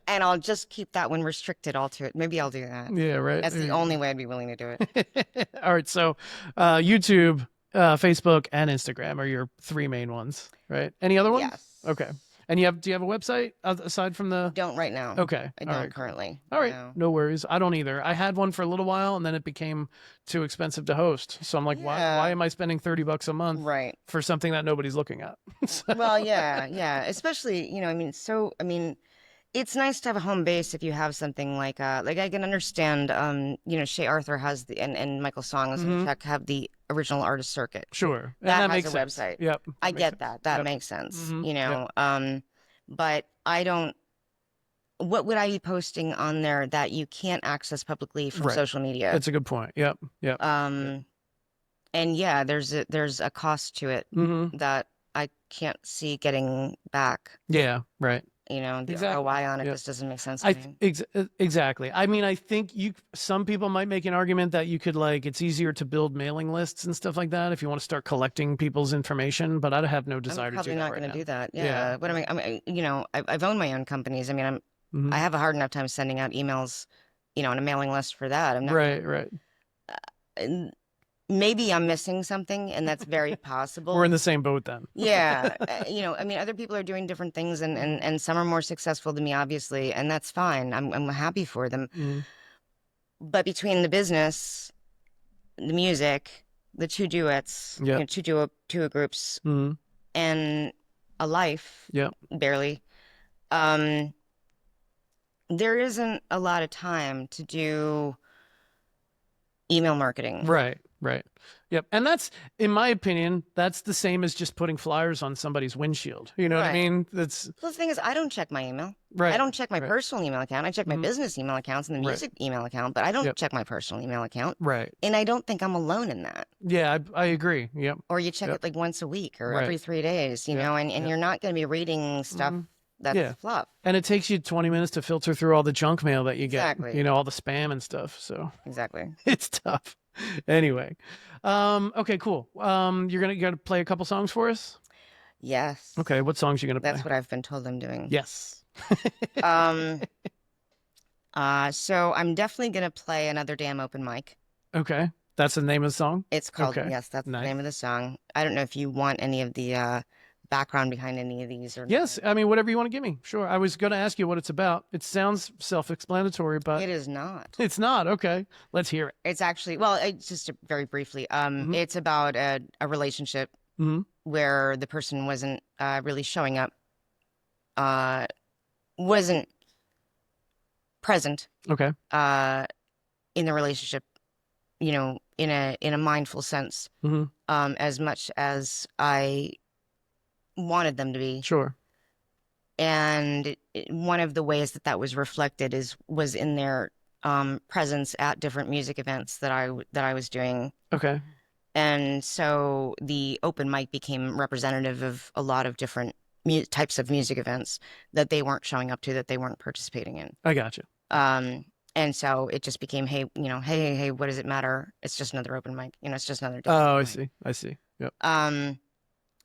B: and I'll just keep that one restricted all to it. Maybe I'll do that.
A: Yeah, right.
B: That's the only way I'd be willing to do
A: it. All right, so YouTube, Facebook, and Instagram are your three main ones, right? Any other ones?
B: Yes.
A: Okay. And do you have a website aside from the?
B: Don't right now.
A: Okay.
B: I don't currently.
A: All right. No worries. I don't either. I had one for a little while and then it became too expensive to host. So I'm like, why am I spending $30 a month for something that nobody's looking at?
B: Well, yeah. Especially, it's nice to have a home base if you have something like I can understand, Shea Arthur has and Michael Song have the original artist circuit.
A: Sure.
B: That
A: makes
B: has a
A: sense.
B: website.
A: Yep.
B: I get that. That makes sense, but I don't, what would I be posting on there that you can't access publicly from social media?
A: That's a good point. Yep.
B: And yeah, there's a cost to it that I can't see getting back.
A: Yeah, right.
B: The ROI on it just doesn't make sense to me.
A: Exactly. I mean, I think some people might make an argument that you could it's easier to build mailing lists and stuff like that if you want to start collecting people's information, but I'd have no desire to do that.
B: I'm probably not going to do that. Yeah. But I mean, I've owned my own companies. I mean, I have a hard enough time sending out emails, on a mailing list for that. I'm not
A: right.
B: Maybe I'm missing something, and that's very possible.
A: We're in the same boat then.
B: Yeah. I mean, other people are doing different things, and some are more successful than me, obviously, and that's fine. I'm happy for them. But between the business, the music, the two duets, two duo groups, and a life, barely, there isn't a lot of time to do email marketing.
A: Right. Yep. And that's, in my opinion, that's the same as just putting flyers on somebody's windshield. You know what I mean? Well,
B: the thing is, I don't check my email. Right. I don't check my personal email account. I check my business email accounts and the music email account, but I don't check my personal email account.
A: Right.
B: And I don't think I'm alone in that.
A: Yeah, I agree. Yep.
B: Or you check it once a week or every 3 days, and you're not going to be reading stuff that's fluff.
A: And it takes you 20 minutes to filter through all the junk mail that you get, all the spam and stuff. So
B: exactly.
A: It's tough. Anyway. Okay, cool. You're gonna play a couple songs for us?
B: Yes.
A: Okay, what songs you gonna play?
B: That's what I've been told I'm doing.
A: Yes.
B: So I'm definitely gonna play Another Damn Open Mic.
A: Okay. That's the name of the song?
B: It's called, yes, that's the name of the song. I don't know if you want any of the background behind any of these or
A: yes
B: not.
A: I mean, whatever you want to give me. Sure. I was going to ask you what it's about. It sounds self-explanatory, but
B: it is not.
A: It's not. Okay, let's hear it.
B: It's actually, well, just very briefly, it's about a relationship where the person wasn't really showing up, wasn't present
A: in
B: the relationship, in a mindful sense, as much as I wanted them to be.
A: Sure.
B: And one of the ways that was reflected was in their presence at different music events that I was doing.
A: Okay.
B: And so the open mic became representative of a lot of different types of music events that they weren't showing up to, that they weren't participating in.
A: I got you.
B: And so it just became, hey, what does it matter? It's just another open mic. It's just another.
A: Oh,
B: mic.
A: I see. Yep.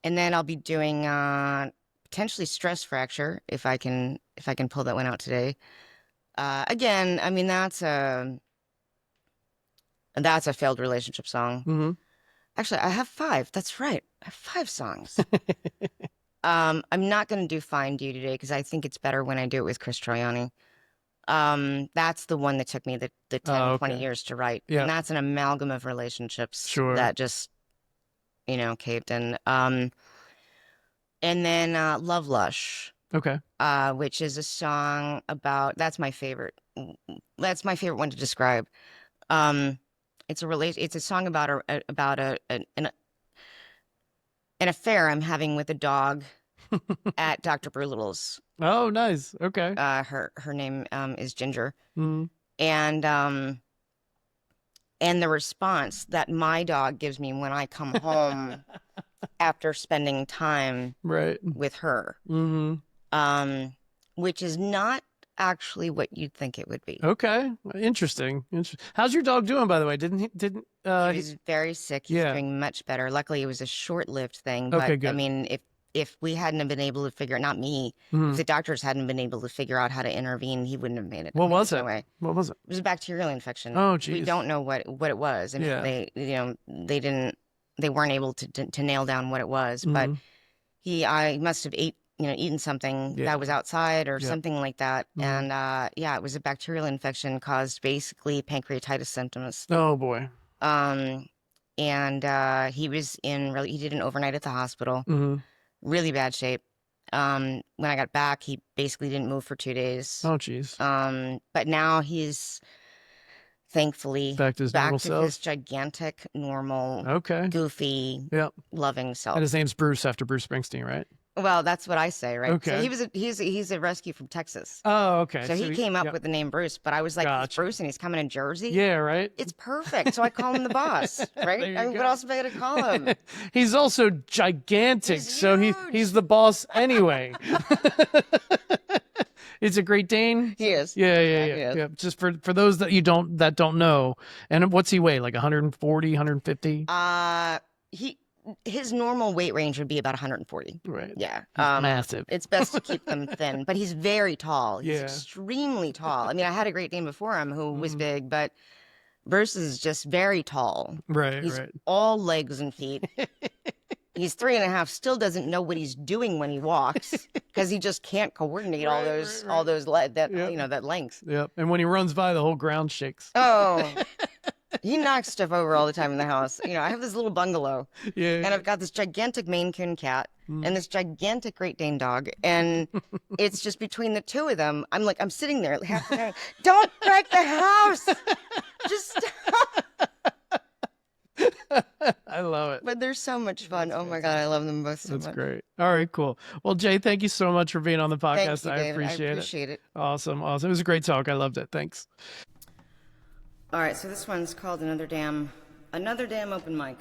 B: And then I'll be doing potentially Stress Fracture if I can pull that one out today. Again, I mean that's a failed relationship song. Actually, I have 5. That's right. I have 5 songs. I'm not going to do Find You today because I think it's better when I do it with Chris Troiani. That's the one that took me the 10, 20 years to write. Yeah. And that's an amalgam of relationships that just caved in. And then Love Lush.
A: Okay.
B: Which is a song about, that's my favorite one to describe. It's a song about an affair I'm having with a dog at Dr. Brewlittle's.
A: Oh, nice. Okay.
B: Her name is Ginger. And the response that my dog gives me when I come home after spending time with her, which is not actually what you'd think it would be.
A: Okay, interesting. How's your dog doing, by the way? He
B: was very sick. He's doing much better. Luckily, it was a short-lived thing. But
A: okay, good.
B: I mean, if we hadn't been able to figure, not me, if the doctors hadn't been able to figure out how to intervene, he wouldn't have made it.
A: What was it?
B: What was it? It was a bacterial infection.
A: Oh, geez.
B: We don't know what it was. I mean, they weren't able to nail down what it was. But I must have eaten something that was outside or something like that. And it was a bacterial infection caused basically pancreatitis symptoms.
A: Oh boy.
B: And he did an overnight at the hospital. Really bad shape. When I got back, he basically didn't move for 2 days.
A: Oh, geez.
B: But now he's thankfully
A: back to
B: his gigantic, normal, goofy, loving self.
A: And his name's Bruce, after Bruce Springsteen, right?
B: Well, that's what I say, right?
A: Okay.
B: So he's a rescue from Texas.
A: Oh, okay.
B: So he came up with the name Bruce, but I was like, He's Bruce and he's coming in Jersey?
A: Yeah, right?
B: It's perfect. So I call him the boss, right? I mean, what else am I going to call him?
A: He's also gigantic, so he's the boss anyway. It's a Great Dane.
B: He is.
A: Yeah. Just for those that don't know, and what's he weigh? Like 140, 150?
B: His normal weight range would be about 140.
A: Right.
B: Yeah.
A: Massive.
B: It's best to keep them thin, but he's very tall. He's extremely tall. I mean, I had a Great Dane before him who was big, but Bruce is just very tall.
A: Right.
B: He's all legs and feet. He's 3.5, still doesn't know what he's doing when he walks because he just can't coordinate all those that length.
A: Yep. And when he runs by, the whole ground shakes.
B: Oh. He knocks stuff over all the time in the house. I have this little bungalow. And I've got this gigantic Maine Coon cat and this gigantic Great Dane dog. And it's just between the two of them. I'm sitting there half the time. Don't wreck the house. Just stop.
A: I love it.
B: But they're so much fun. Oh my God, I love them both so much.
A: That's great. All right, cool. Well, Jay, thank you so much for being on the podcast.
B: Thank you, David. I appreciate it.
A: Awesome. It was a great talk. I loved it. Thanks.
B: All right, so this one's called Another Damn Open Mic.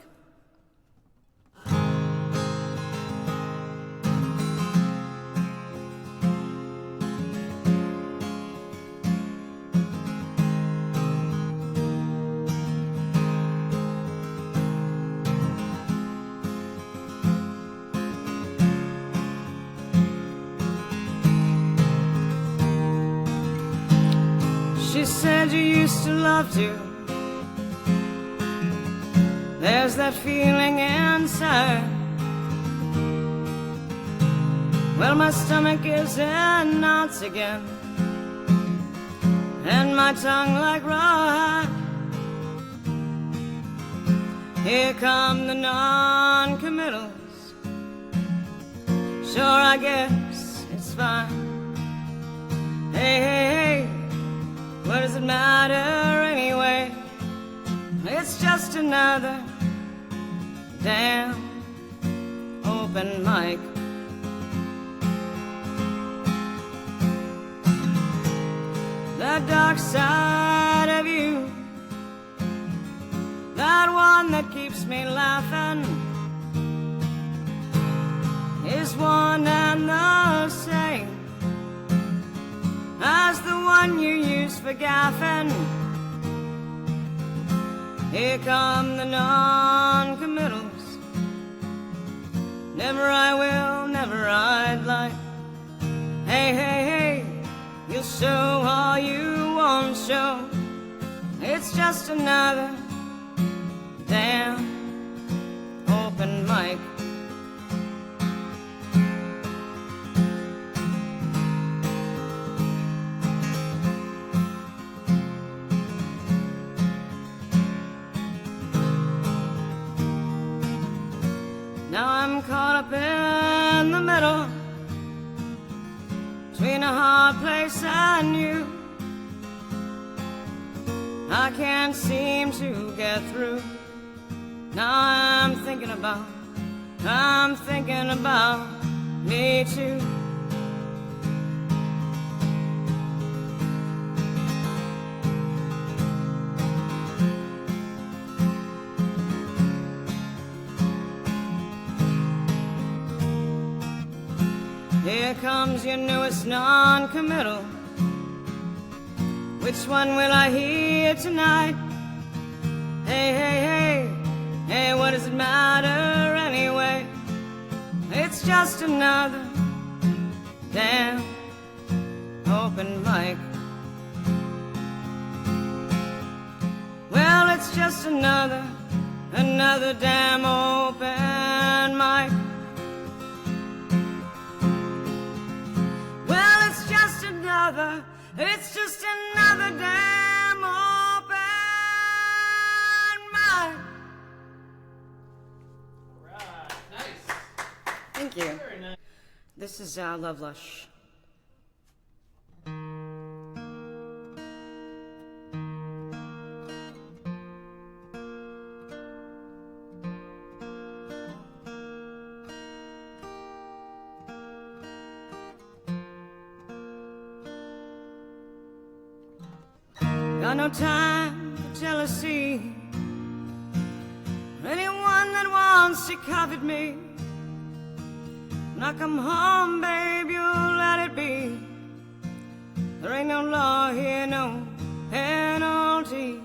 B: She said you used to love to. There's that feeling inside. Well, my stomach is in knots again, and my tongue like rawhide. Here come the non-committals. Sure, I guess it's fine. Hey, what does it matter anyway? It's just another damn open mic. The dark side of you, that one that keeps me laughing, is one and the same as the one you use for gaffing. Here come the non-committals. Never I will, never I'd like. Hey, you'll show all you won't show. It's just another damn open mic. Now I'm caught up in the middle between a hard place and you. I can't seem to get through. Now I'm thinking about me too. Here comes your newest non-committal. Which one will I hear tonight? Hey, hey, hey, hey, what does it matter anyway? It's just another damn open mic. Well, it's just another damn open mic. Well, it's just another damn open mic.
A: All right, nice.
B: Thank you.
A: Very nice.
B: This is Love Lush. Got no time for jealousy, anyone that wants to covet me. When I come home, babe, you'll let it be. There ain't no law here, no penalty.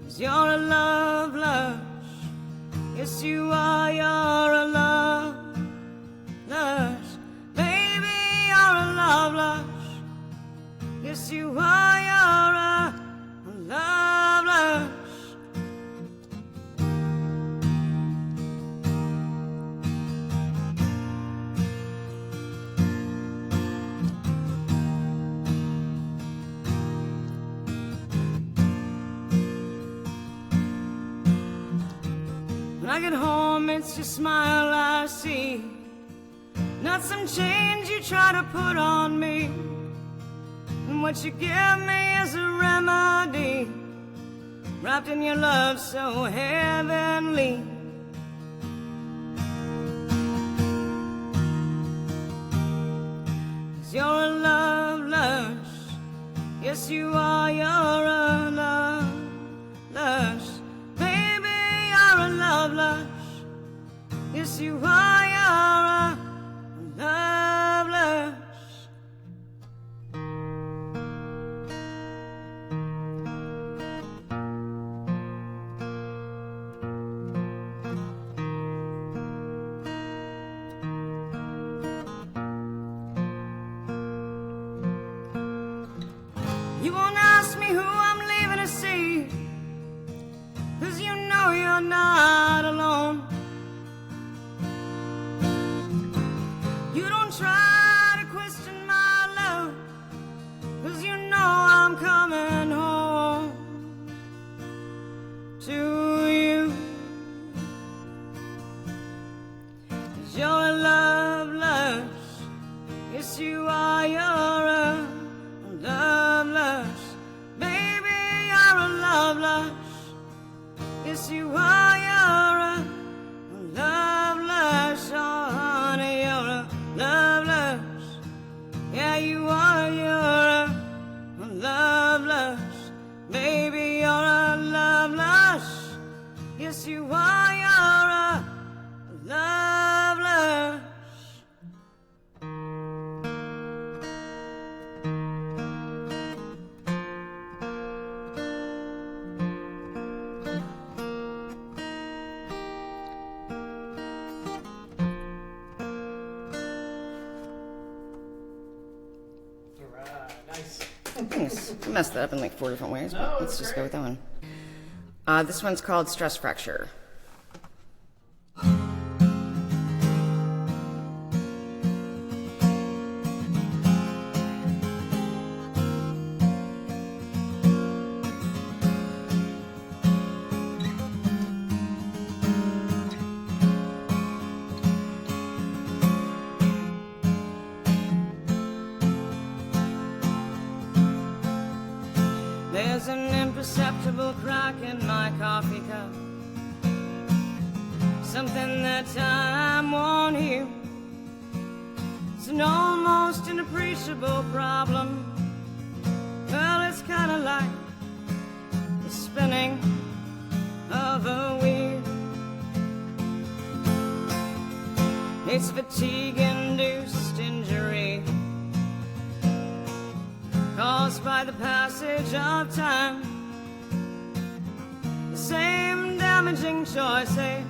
B: 'Cause you're a love lush. Yes, you are, you're a love lush. Love lush. Yes, you are, you're a love lush. When I get home, it's your smile I see, not some change you try to put on me. And what you give me is a remedy, wrapped in your love so heavenly. 'Cause you're a love lush. Yes, you are, you're a love lush. Baby, you're a love lush. Yes, you are, you're a love lush. You won't ask me who I'm leaving to see, 'cause you know you're not alone. You don't try to question my love, 'cause you know I'm coming home to you. 'Cause you're a love lush. Yes, you are, you're a love lush. Baby, you're a love lush. Yes, you are, you're a love lush. Oh, honey, you're a love lush. Yeah, you are, you're a love lush. Baby, you're a love lush. Yes, you are, you're a love lush. I messed that up in like 4 different ways, but let's just go with that one. This one's called Stress Fracture. There's an imperceptible crack in my coffee cup, something that time won't heal. It's an almost inappreciable problem. Well, it's kind of like the spinning of a wheel. It's fatigue-induced in by the passage of time. The same damaging choices,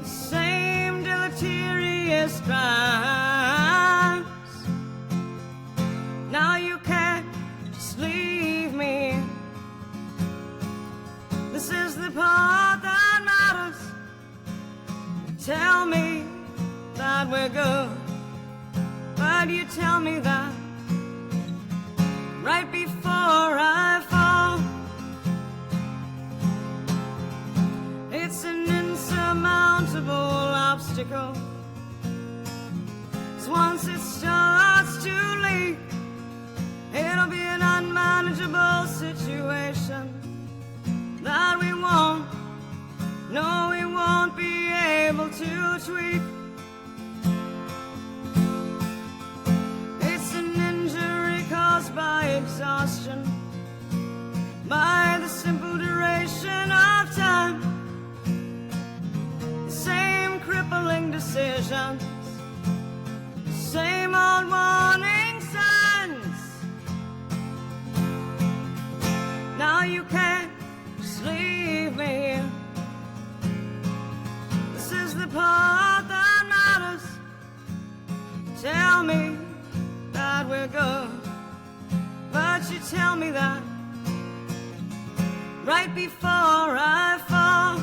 B: the same deleterious crimes. Now you can't just leave me. This is the part that matters. Tell me that we're good, but you tell me that right before I fall. It's an insurmountable obstacle, 'cause once it starts to leak, it'll be an unmanageable situation that we won't, no, we won't be able to tweak. It's an injury caused by exhaustion, by the simple duration of time. The same crippling decisions, the same old warning signs. Now you can't just leave me. This is the part that matters. Tell me that we're good, but you tell me that right before I fall.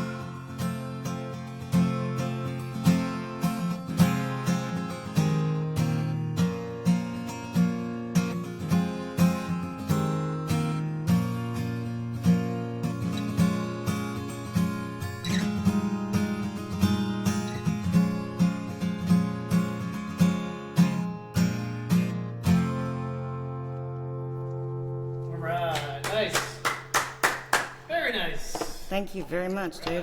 A: All right, nice. Very nice.
B: Thank you very much, Dave.